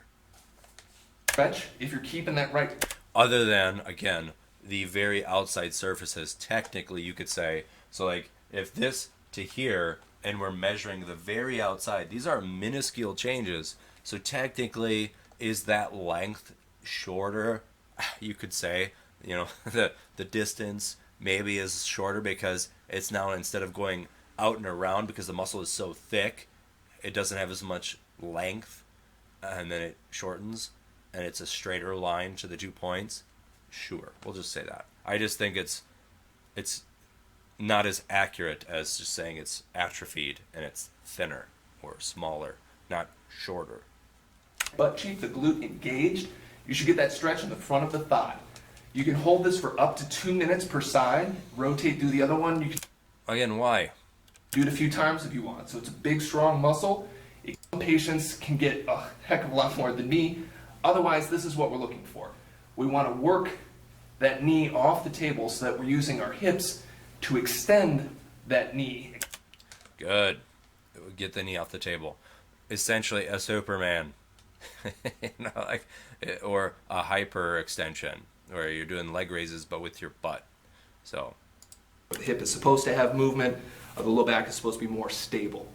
Speaker 2: Stretch, if you're keeping that right.
Speaker 1: Other than, again, the very outside surfaces, technically you could say, so like if this to here, and we're measuring the very outside, these are minuscule changes. So technically, is that length shorter? You could say, the distance maybe is shorter because it's now, instead of going out and around because the muscle is so thick, it doesn't have as much length, and then it shortens, and it's a straighter line to the 2 points. Sure, we'll just say that. I just think it's not as accurate as just saying it's atrophied and it's thinner or smaller, not shorter.
Speaker 2: Butt cheek, the glute engaged. You should get that stretch in the front of the thigh. You can hold this for up to 2 minutes per side. Rotate, do the other one. You can
Speaker 1: Again, why?
Speaker 2: do it a few times if you want. So it's a big, strong muscle. Some patients can get a heck of a lot more than me. Otherwise, this is what we're looking for. We want to work that knee off the table so that we're using our hips to extend that knee.
Speaker 1: Good. Get the knee off the table. Essentially a Superman. Or a hyper extension where you're doing leg raises but with your butt. So
Speaker 2: the hip is supposed to have movement. The low back is supposed to be more stable.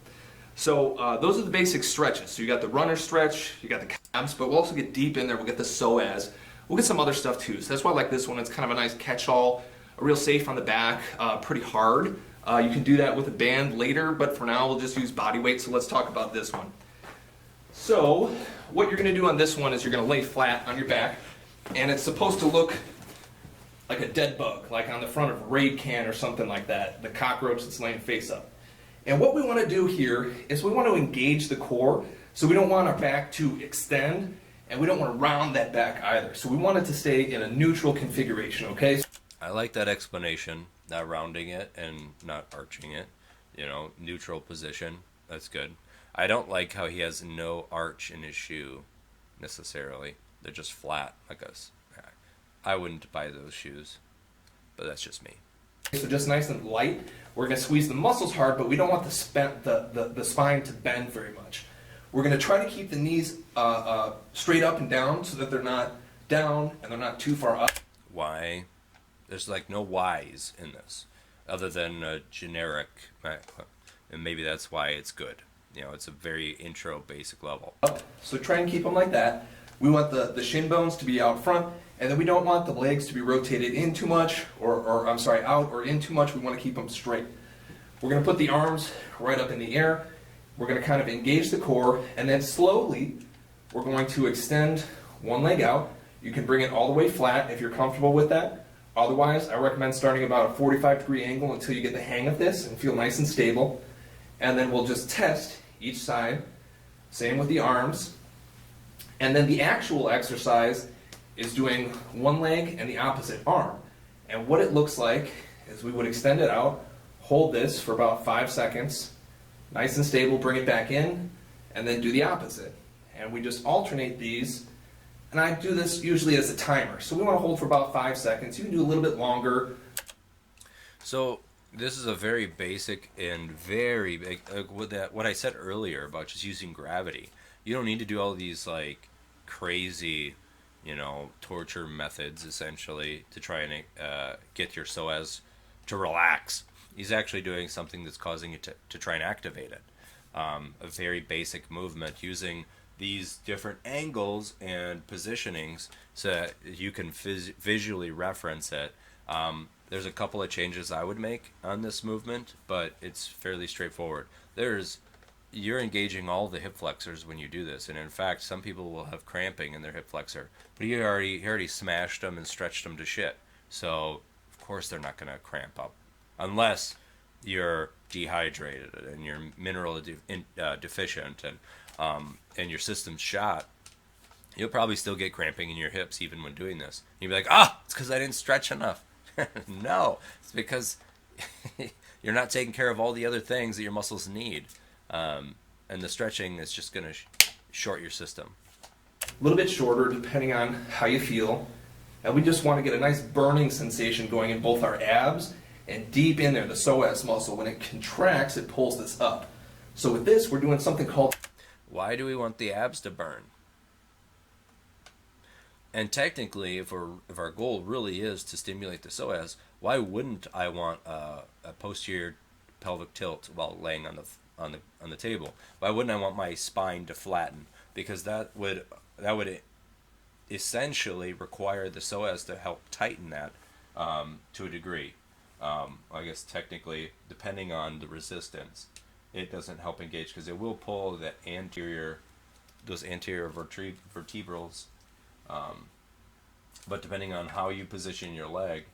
Speaker 2: So those are the basic stretches. So you got the runner stretch, you got the calves, but we'll also get deep in there. We'll get the psoas. We'll get some other stuff too. So that's why I like this one. It's kind of a nice catch-all, real safe on the back, pretty hard. You can do that with a band later, but for now we'll just use body weight. So let's talk about this one. So what you're going to do on this one is you're going to lay flat on your back, and it's supposed to look like a dead bug, like on the front of a Raid can or something like that, the cockroach that's laying face up. And what we want to do here is we want to engage the core, so we don't want our back to extend, and we don't want to round that back either. So we want it to stay in a neutral configuration, okay?
Speaker 1: I like that explanation, not rounding it and not arching it. Neutral position. That's good. I don't like how he has no arch in his shoe, necessarily. They're just flat, like us. I wouldn't buy those shoes, but that's just me.
Speaker 2: So just nice and light. We're going to squeeze the muscles hard, but we don't want the spine to bend very much. We're going to try to keep the knees straight up and down so that they're not down and they're not too far up.
Speaker 1: Why? There's like no whys in this, other than a generic, and maybe that's why it's good. It's a very intro, basic level.
Speaker 2: So try and keep them like that. We want the shin bones to be out front, and then we don't want the legs to be rotated in too much, out or in too much. We want to keep them straight. We're going to put the arms right up in the air. We're going to kind of engage the core, and then slowly we're going to extend one leg out. You can bring it all the way flat if you're comfortable with that. Otherwise, I recommend starting about a 45-degree angle until you get the hang of this and feel nice and stable. And then we'll just test each side. Same with the arms. And then the actual exercise is doing one leg and the opposite arm. And what it looks like is we would extend it out, hold this for about 5 seconds, nice and stable, bring it back in, and then do the opposite. And we just alternate these. And I do this usually as a timer. So we want to hold for about 5 seconds. You can do a little bit longer.
Speaker 1: So this is a very basic and very big, what I said earlier about just using gravity. You don't need to do all these like crazy, torture methods essentially to try and get your psoas to relax. He's actually doing something that's causing it to try and activate it. A very basic movement using these different angles and positionings so that you can visually reference it. There's a couple of changes I would make on this movement, but it's fairly straightforward. You're engaging all the hip flexors when you do this, and in fact, some people will have cramping in their hip flexor, but he already smashed them and stretched them to shit. So of course they're not going to cramp up, unless you're dehydrated and you're mineral deficient and your system's shot. You'll probably still get cramping in your hips even when doing this. You'll be like, it's because I didn't stretch enough. No, it's because you're not taking care of all the other things that your muscles need. And the stretching is just going to short your system.
Speaker 2: A little bit shorter depending on how you feel. And we just want to get a nice burning sensation going in both our abs and deep in there, the psoas muscle. When it contracts, it pulls this up. So with this, we're doing something called...
Speaker 1: Why do we want the abs to burn? And technically, if our goal really is to stimulate the psoas, why wouldn't I want a posterior pelvic tilt while laying on the table? Why wouldn't I want my spine to flatten? Because that would essentially require the psoas to help tighten that to a degree. I guess technically, depending on the resistance, it doesn't help engage because it will pull those anterior vertebrals. But depending on how you position your leg,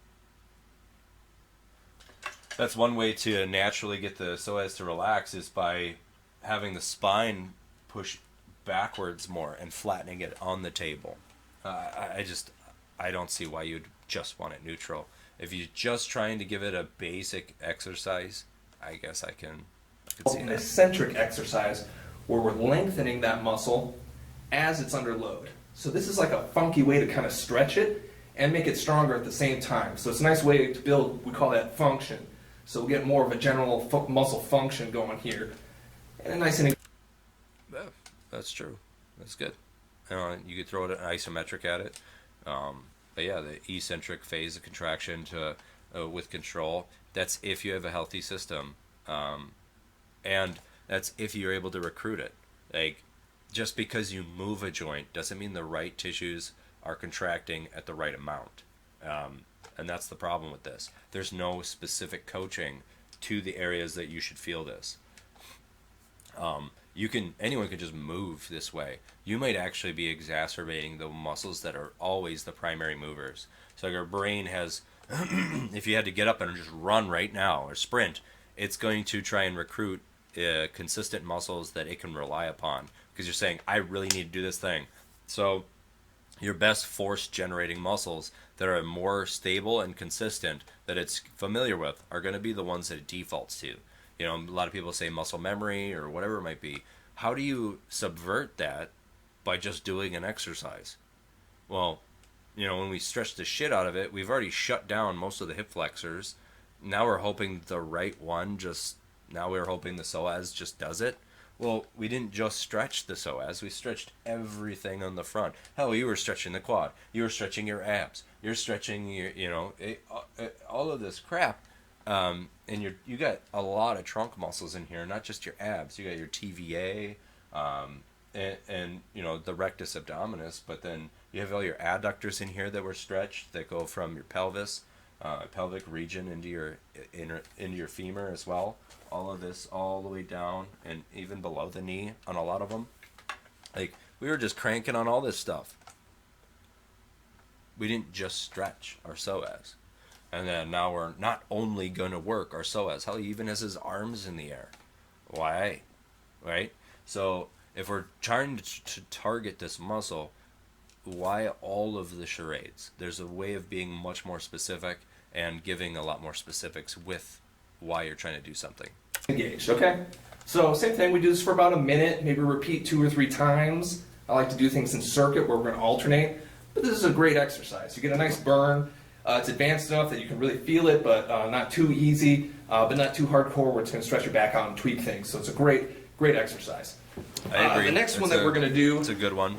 Speaker 1: that's one way to naturally get the psoas to relax is by having the spine push backwards more and flattening it on the table. I don't see why you'd just want it neutral. If you're just trying to give it a basic exercise, I guess I could see
Speaker 2: an
Speaker 1: that.
Speaker 2: eccentric exercise where we're lengthening that muscle as it's under load. So this is like a funky way to kind of stretch it and make it stronger at the same time. So it's a nice way to build, we call that function. So we'll get more of a general muscle function going here. And a nice and...
Speaker 1: Yeah, that's true. That's good. You could throw it isometric at it. But yeah, the eccentric phase of contraction with control, that's if you have a healthy system. And that's if you're able to recruit it. Like, just because you move a joint doesn't mean the right tissues are contracting at the right amount. And that's the problem with this. There's no specific coaching to the areas that you should feel this. Anyone can just move this way. You might actually be exacerbating the muscles that are always the primary movers. So like our brain has, if you had to get up and just run right now or sprint, it's going to try and recruit consistent muscles that it can rely upon. Because you're saying, I really need to do this thing. So your best force generating muscles that are more stable and consistent, that it's familiar with, are going to be the ones that it defaults to. A lot of people say muscle memory or whatever it might be. How do you subvert that? By just doing an exercise. Well, when we stretch the shit out of it, we've already shut down most of the hip flexors. Now we're hoping the right one now we're hoping the psoas just does it. Well, we didn't just stretch the psoas, we stretched everything on the front. Hell, you were stretching the quad, you were stretching your abs, you're stretching your, all of this crap. And you got a lot of trunk muscles in here, not just your abs. You got your TVA, and the rectus abdominis, but then you have all your adductors in here that were stretched that go from your pelvis, pelvic region into your femur as well. All of this all the way down and even below the knee on a lot of them. Like, we were just cranking on all this stuff. We didn't just stretch our psoas. And then now we're not only going to work our psoas. Hell, he even has his arms in the air. Why? Right? So if we're trying to target this muscle, why all of the charades? There's a way of being much more specific and giving a lot more specifics with why you're trying to do something.
Speaker 2: Engaged, okay? So same thing, we do this for about a minute, maybe repeat 2 or 3 times. I like to do things in circuit where we're going to alternate, but this is a great exercise. You get a nice burn. It's advanced enough that you can really feel it, but not too easy, but not too hardcore where it's going to stretch your back out and tweak things. So it's a great exercise.
Speaker 1: I agree.
Speaker 2: The next one that we're going to do...
Speaker 1: It's a good one.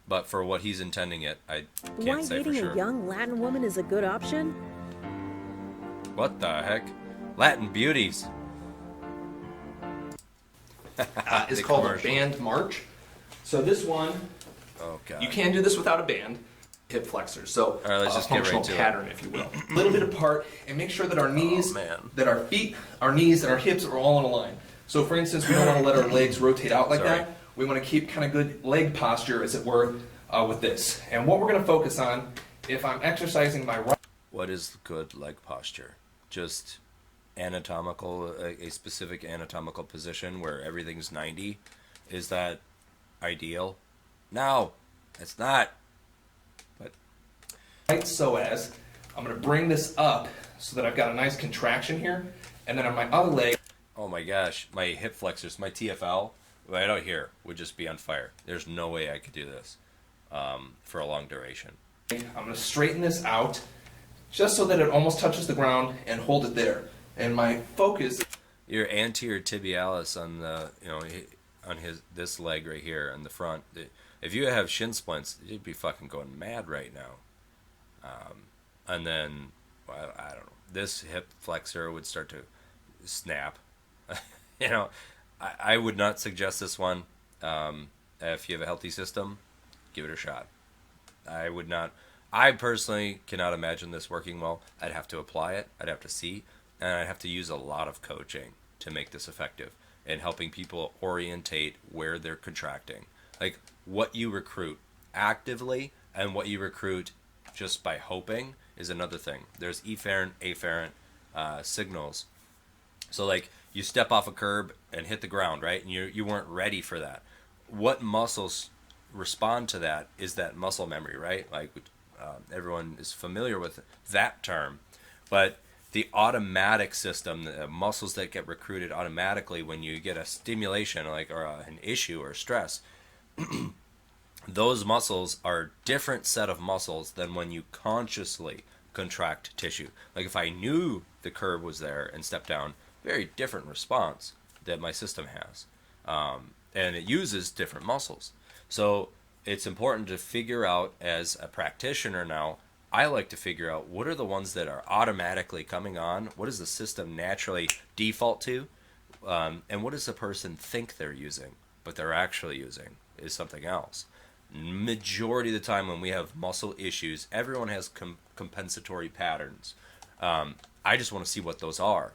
Speaker 1: But for what he's intending it, I can't say for sure.
Speaker 6: Why dating a young Latin woman is a good option?
Speaker 1: What the heck? Latin beauties.
Speaker 2: It's called a band march. So this one,
Speaker 1: oh, God.
Speaker 2: you can do this without a band. Hip flexors. So
Speaker 1: all right, let's just get right to
Speaker 2: pattern, if you will. A little bit apart, and make sure that our knees, that our feet, our knees, and our hips are all in a line. So for instance, we don't want to let our legs rotate out like that. We want to keep kind of good leg posture, as it were, with this. And what we're going to focus on, if I'm exercising my right...
Speaker 1: What is good leg posture? Just anatomical, a specific anatomical position where everything's 90? Is that ideal? No, it's not. But
Speaker 2: right psoas, I'm going to bring this up so that I've got a nice contraction here, and then on my other leg...
Speaker 1: Oh my gosh, my hip flexors, my TFL, right out here would just be on fire. There's no way I could do this for a long duration.
Speaker 2: I'm going to straighten this out just so that it almost touches the ground and hold it there. And my focus...
Speaker 1: Your anterior tibialis on the, on this leg right here on the front. If you have shin splints, you'd be fucking going mad right now. And then, well, I don't know, this hip flexor would start to snap. I would not suggest this one. If you have a healthy system, give it a shot. I personally cannot imagine this working well. I'd have to apply it. I'd have to see. And I'd have to use a lot of coaching to make this effective and helping people orientate where they're contracting. Like what you recruit actively and what you recruit just by hoping is another thing. There's efferent, afferent signals. So like you step off a curb and hit the ground, right? And you weren't ready for that. What muscles respond to that is that muscle memory, right? Like everyone is familiar with that term. But the automatic system, the muscles that get recruited automatically when you get a stimulation or an issue or stress, those muscles are a different set of muscles than when you consciously contract tissue. Like if I knew the curve was there and stepped down, very different response that my system has. And it uses different muscles. So it's important to figure out as a practitioner now, I like to figure out what are the ones that are automatically coming on, what does the system naturally default to, and what does the person think they're using, but they're actually using is something else. Majority of the time when we have muscle issues, everyone has compensatory patterns. I just want to see what those are,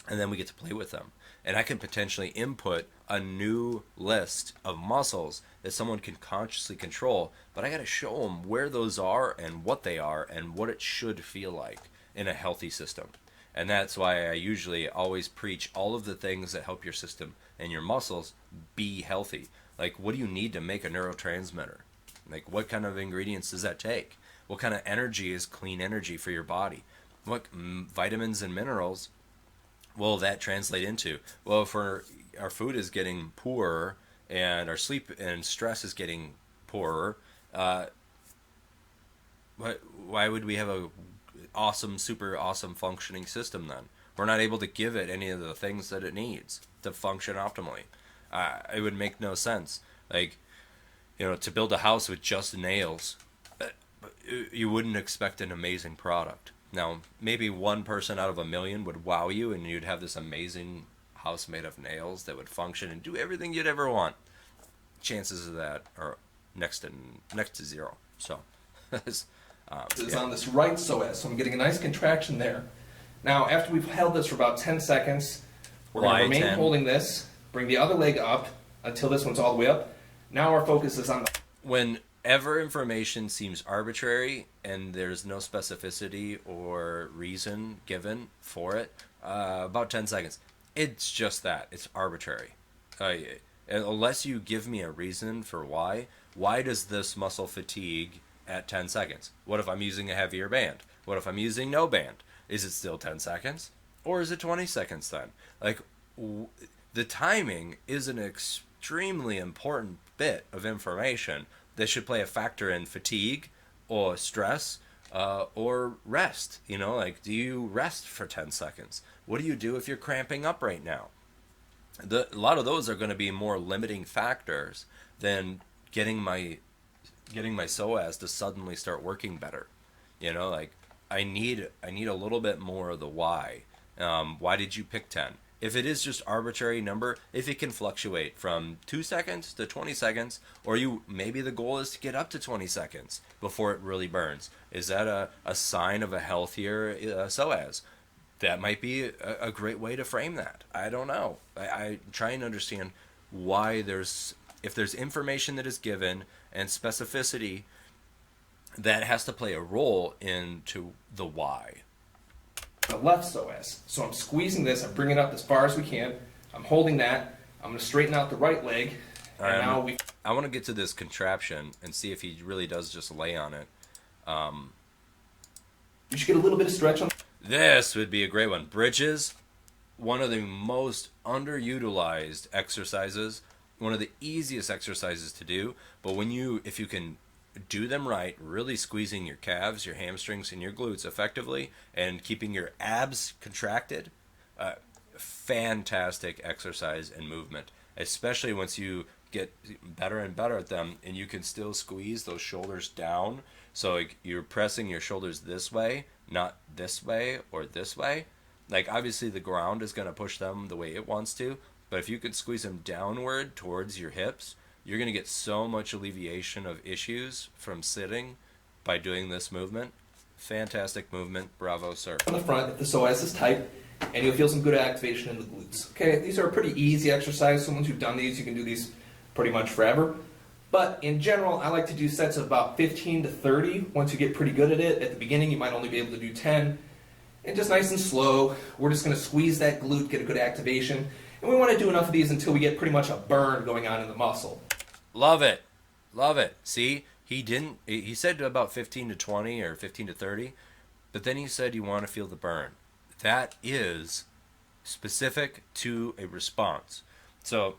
Speaker 1: and then we get to play with them. And I can potentially input a new list of muscles that someone can consciously control, but I got to show them where those are and what they are and what it should feel like in a healthy system. And that's why I usually always preach all of the things that help your system and your muscles be healthy. Like, what do you need to make a neurotransmitter? Like, what kind of ingredients does that take? What kind of energy is clean energy for your body? What vitamins and minerals will that translate into? Well, if our food is getting poorer and our sleep and stress is getting poorer, why would we have a super awesome functioning system then? We're not able to give it any of the things that it needs to function optimally. It would make no sense. Like, to build a house with just nails, you wouldn't expect an amazing product. Now, maybe one person out of a million would wow you and you'd have this amazing house made of nails that would function and do everything you'd ever want. Chances of that are next to zero. So,
Speaker 2: it's on this right psoas, so I'm getting a nice contraction there. Now, after we've held this for about 10 seconds, we're going to remain holding this, bring the other leg up until this one's all the way up. Now our focus is on the...
Speaker 1: When whenever information seems arbitrary and there's no specificity or reason given for it, about 10 seconds. It's just that. It's arbitrary. Unless you give me a reason for why does this muscle fatigue at 10 seconds? What if I'm using a heavier band? What if I'm using no band? Is it still 10 seconds? Or is it 20 seconds then? Like, the timing is an extremely important bit of information that should play a factor in fatigue or stress or rest. You know, like, do you rest for 10 seconds? What do you do if you're cramping up right now? A lot of those are going to be more limiting factors than getting my Psoas to suddenly start working better. You know, like, I need a little bit more of the why. Why did you pick 10? If it is just arbitrary number, if it can fluctuate from 2 seconds to 20 seconds, or maybe the goal is to get up to 20 seconds before it really burns. Is that a sign of a healthier Psoas? That might be a great way to frame that. I don't know. I try and understand why if there's information that is given and specificity, that has to play a role into the why.
Speaker 2: The left psoas. So I'm squeezing this, I'm bringing it up as far as we can, I'm holding that, I'm going to straighten out the right leg, and now
Speaker 1: I want to get to this contraption and see if he really does just lay on it.
Speaker 2: You should get a little bit of stretch on.
Speaker 1: This would be a great one. Bridges, one of the most underutilized exercises, one of the easiest exercises to do, but if you can do them right, really squeezing your calves, your hamstrings, and your glutes effectively, and keeping your abs contracted, fantastic exercise and movement, especially once you get better and better at them, and you can still squeeze those shoulders down, so like you're pressing your shoulders this way, not this way or this way. Like, obviously the ground is going to push them the way it wants to, but if you can squeeze them downward towards your hips, you're going to get so much alleviation of issues from sitting by doing this movement. Fantastic movement. Bravo, sir.
Speaker 2: On the front, if the psoas is tight, and you'll feel some good activation in the glutes. Okay, these are a pretty easy exercise, so once you've done these, you can do these pretty much forever. But in general, I like to do sets of about 15 to 30. Once you get pretty good at it, at the beginning you might only be able to do 10. And just nice and slow, we're just going to squeeze that glute, get a good activation. And we want to do enough of these until we get pretty much a burn going on in the muscle.
Speaker 1: Love it. Love it. See, he said about 15 to 20 or 15 to 30, but then he said you want to feel the burn. That is specific to a response. So,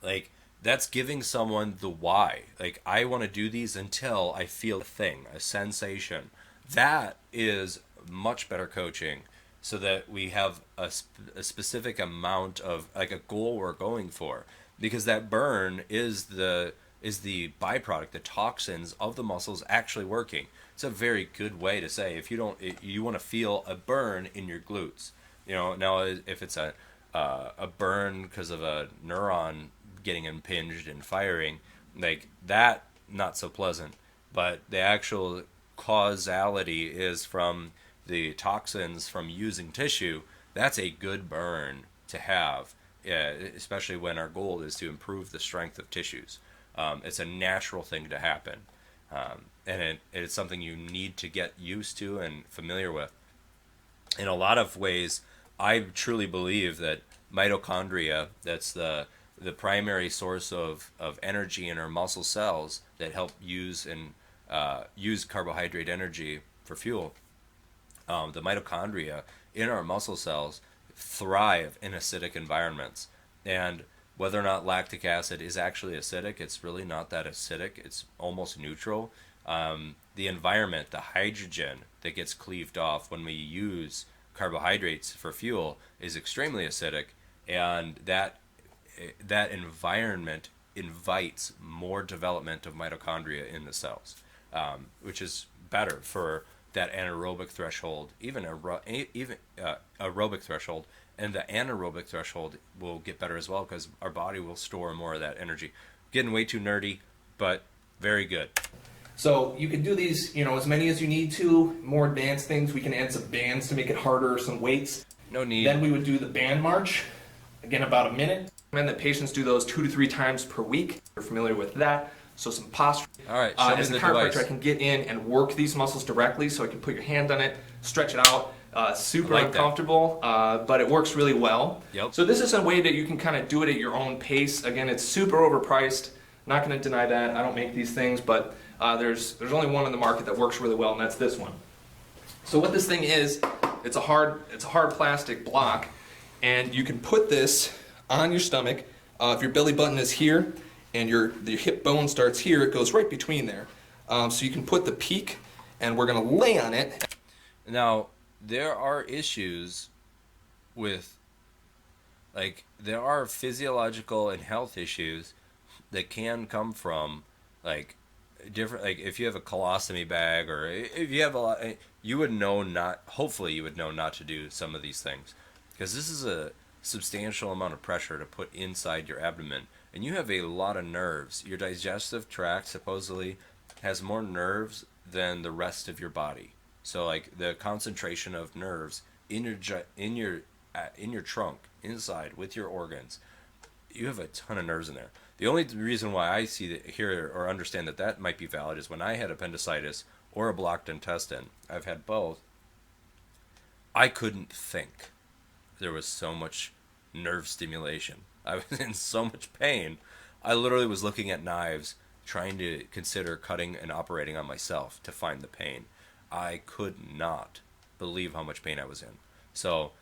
Speaker 1: like, that's giving someone the why. Like, I want to do these until I feel a thing, a sensation. That is much better coaching, so that we have a specific amount of, like, a goal we're going for. Because that burn is the byproduct, the toxins of the muscles actually working. It's a very good way to say, if you want to feel a burn in your glutes. You know, now if it's a burn because of a neuron getting impinged and firing, like that, not so pleasant. But the actual causality is from the toxins from using tissue. That's a good burn to have. Yeah, especially when our goal is to improve the strength of tissues. It's a natural thing to happen. And it's something you need to get used to and familiar with. In a lot of ways, I truly believe that mitochondria, that's the primary source of energy in our muscle cells that help use carbohydrate energy for fuel. The mitochondria in our muscle cells thrive in acidic environments, and whether or not lactic acid is actually acidic, it's really not that acidic. It's almost neutral. The environment, the hydrogen that gets cleaved off when we use carbohydrates for fuel is extremely acidic, and that environment invites more development of mitochondria in the cells, which is better for that anaerobic threshold, even aerobic threshold, and the anaerobic threshold will get better as well because our body will store more of that energy. Getting way too nerdy, but very good.
Speaker 2: So you can do these, as many as you need to. More advanced things, we can add some bands to make it harder, some weights.
Speaker 1: No need.
Speaker 2: Then we would do the band march, again about a minute. And the patients do those 2 to 3 times per week. You're familiar with that. So some posture.
Speaker 1: All right, show me
Speaker 2: as a
Speaker 1: the
Speaker 2: chiropractor,
Speaker 1: device.
Speaker 2: I can get in and work these muscles directly, so I can put your hand on it, stretch it out. Super
Speaker 1: I like that.
Speaker 2: uncomfortable, but it works really well.
Speaker 1: Yep.
Speaker 2: So this is a way that you can kind of do it at your own pace. Again, it's super overpriced. Not going to deny that. I don't make these things, but there's only one on the market that works really well, and that's this one. So what this thing is, it's a hard plastic block, and you can put this on your stomach. If your belly button is here and your hip bone starts here, it goes right between there. So you can put the peak, and we're going to lay on it.
Speaker 1: Now, there are issues with, like, there are physiological and health issues that can come from, like, different, like, if you have a colostomy bag, or if you have a lot, you would know not, hopefully you would know not to do some of these things, because this is a substantial amount of pressure to put inside your abdomen, and you have a lot of nerves. Your digestive tract supposedly has more nerves than the rest of your body. So, like, the concentration of nerves in your trunk, inside with your organs, you have a ton of nerves in there. The only reason why I see that here, or understand that that might be valid, is when I had appendicitis or a blocked intestine. I've had both. I couldn't think. There was so much nerve stimulation. I was in so much pain. I literally was looking at knives, trying to consider cutting and operating on myself to find the pain. I could not believe how much pain I was in. So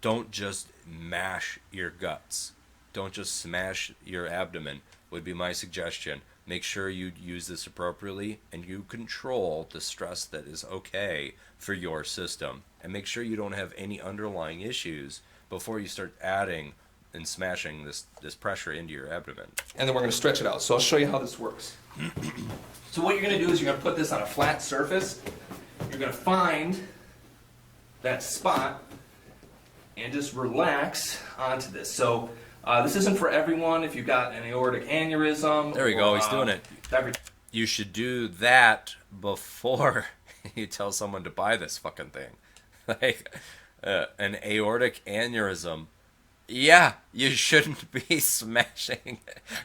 Speaker 1: don't just mash your guts. Don't just smash your abdomen, would be my suggestion. Make sure you use this appropriately and you control the stress that is okay for your system. And make sure you don't have any underlying issues before you start adding and smashing this pressure into your abdomen.
Speaker 2: And then we're going to stretch it out. So I'll show you how this works. So what you're going to do is you're going to put this on a flat surface. You're going to find that spot and just relax onto this. So this isn't for everyone. If you've got an aortic aneurysm.
Speaker 1: There we go. He's doing it. You should do that before you tell someone to buy this fucking thing. Like an aortic aneurysm. Yeah, you shouldn't be smashing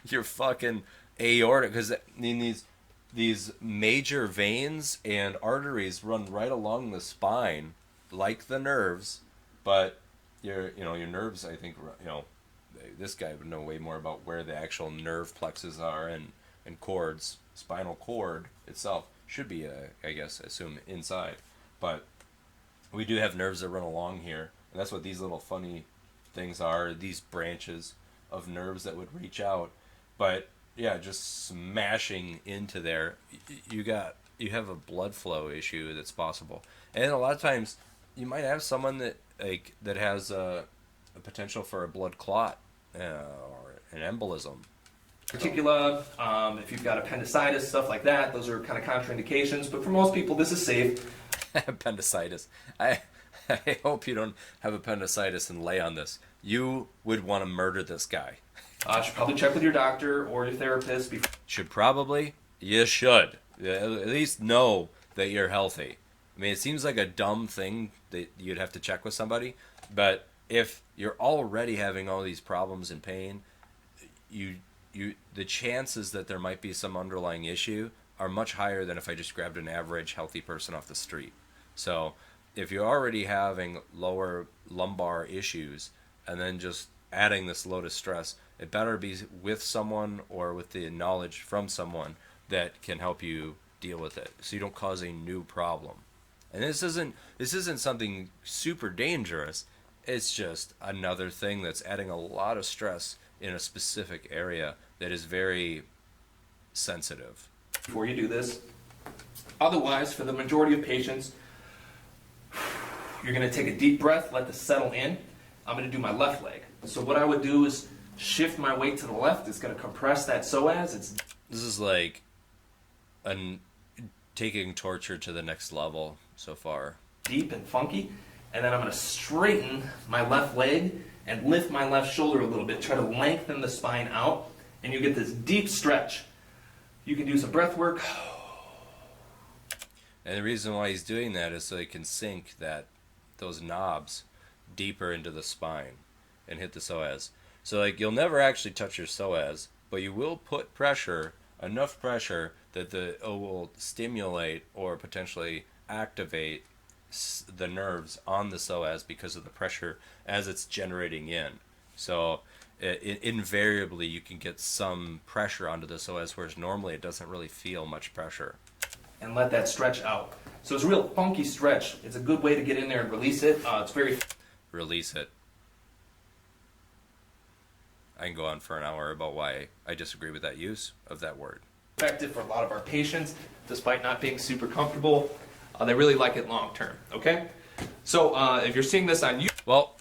Speaker 1: your fucking aorta, because these major veins and arteries run right along the spine, like the nerves. But your nerves, I think, this guy would know way more about where the actual nerve plexus are and cords. Spinal cord itself should be, I guess, assume inside. But we do have nerves that run along here, and that's what these little funny things are, these branches of nerves that would reach out. But yeah, just smashing into there, you have a blood flow issue that's possible. And a lot of times you might have someone that has a potential for a blood clot or an embolism.
Speaker 2: Particular, if you've got appendicitis, stuff like that, those are kind of contraindications, but for most people this is safe.
Speaker 1: Appendicitis. I hope you don't have appendicitis and lay on this. You would want to murder this guy.
Speaker 2: Should probably check with your doctor or your therapist before.
Speaker 1: Should probably? You should. At least know that you're healthy. I mean, it seems like a dumb thing that you'd have to check with somebody, but if you're already having all these problems and pain, the chances that there might be some underlying issue are much higher than if I just grabbed an average healthy person off the street. So if you're already having lower lumbar issues and then just adding this load of stress, it better be with someone or with the knowledge from someone that can help you deal with it, so you don't cause a new problem. And this isn't something super dangerous. It's just another thing that's adding a lot of stress in a specific area that is very sensitive.
Speaker 2: Before you do this. Otherwise, for the majority of patients, you're going to take a deep breath, let this settle in. I'm going to do my left leg. So what I would do is shift my weight to the left. It's going to compress that psoas.
Speaker 1: This is like taking torture to the next level so far.
Speaker 2: Deep and funky. And then I'm going to straighten my left leg and lift my left shoulder a little bit. Try to lengthen the spine out. And you get this deep stretch. You can do some breath work.
Speaker 1: And the reason why he's doing that is so he can sink those knobs deeper into the spine and hit the psoas. So like, you'll never actually touch your psoas, but you will put pressure enough pressure that it will stimulate or potentially activate the nerves on the psoas because of the pressure as it's generating in. So invariably you can get some pressure onto the psoas, whereas normally it doesn't really feel much pressure.
Speaker 2: And let that stretch out. So it's a real funky stretch. It's a good way to get in there and release it. It's very...
Speaker 1: Release it. I can go on for an hour about why I disagree with that use of that word.
Speaker 2: Effective for a lot of our patients, despite not being super comfortable. They really like it long term, okay? So if you're seeing this on YouTube...
Speaker 1: Well,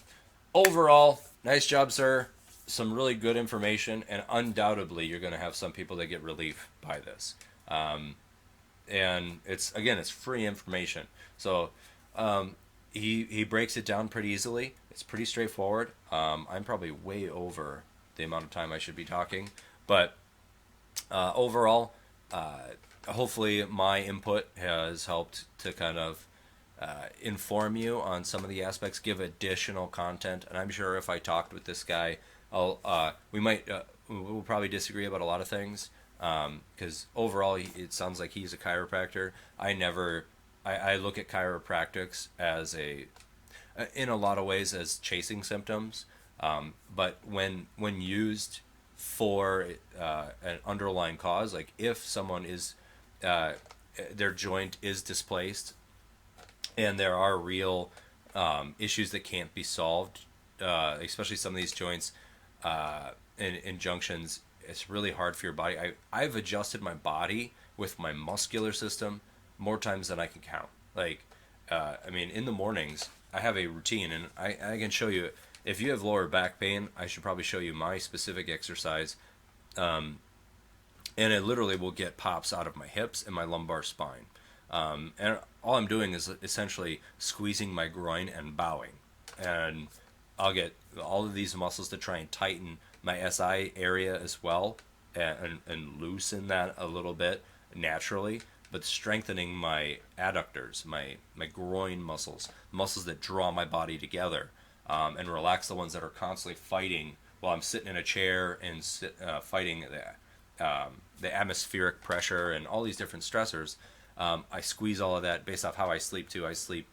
Speaker 1: overall, nice job, sir. Some really good information, and undoubtedly you're going to have some people that get relief by this. And it's free information. So he breaks it down pretty easily. It's pretty straightforward. I'm probably way over the amount of time I should be talking, but overall, hopefully my input has helped to kind of inform you on some of the aspects, give additional content. And I'm sure if I talked with this guy, we'll probably disagree about a lot of things, because overall it sounds like he's a chiropractor. I look at chiropractics as in a lot of ways as chasing symptoms, but when used for an underlying cause, like if someone is their joint is displaced and there are real issues that can't be solved, especially some of these joints and junctions, it's really hard for your body. I've adjusted my body with my muscular system more times than I can count. Like, in the mornings, I have a routine, and I can show you. If you have lower back pain, I should probably show you my specific exercise. And it literally will get pops out of my hips and my lumbar spine. And all I'm doing is essentially squeezing my groin and bowing. And I'll get all of these muscles to try and tighten my SI area as well, and loosen that a little bit naturally, but strengthening my adductors, my groin muscles that draw my body together, and relax the ones that are constantly fighting while I'm sitting in a chair and fighting the atmospheric pressure and all these different stressors. I squeeze all of that based off how I sleep too. I sleep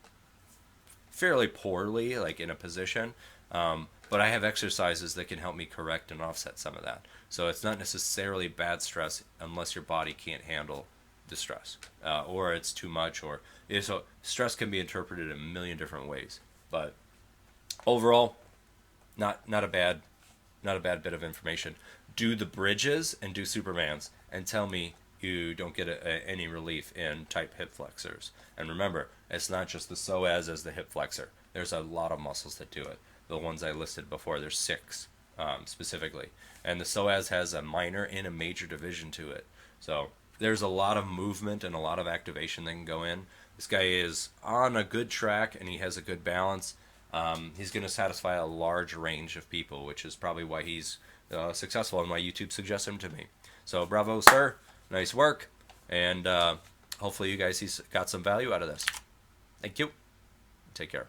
Speaker 1: fairly poorly, like in a position, but I have exercises that can help me correct and offset some of that. So it's not necessarily bad stress unless your body can't handle the stress, or it's too much, so stress can be interpreted in a million different ways. But overall, not a bad bit of information. Do the bridges and do Supermans, and tell me you don't get any relief in tight hip flexors. And remember, it's not just the psoas as the hip flexor. There's a lot of muscles that do it. The ones I listed before, there's 6 specifically. And the psoas has a minor and a major division to it. So there's a lot of movement and a lot of activation that can go in. This guy is on a good track, and he has a good balance. He's going to satisfy a large range of people, which is probably why he's successful and why YouTube suggests him to me. So bravo, sir. Nice work. And hopefully you guys got some value out of this. Thank you. Take care.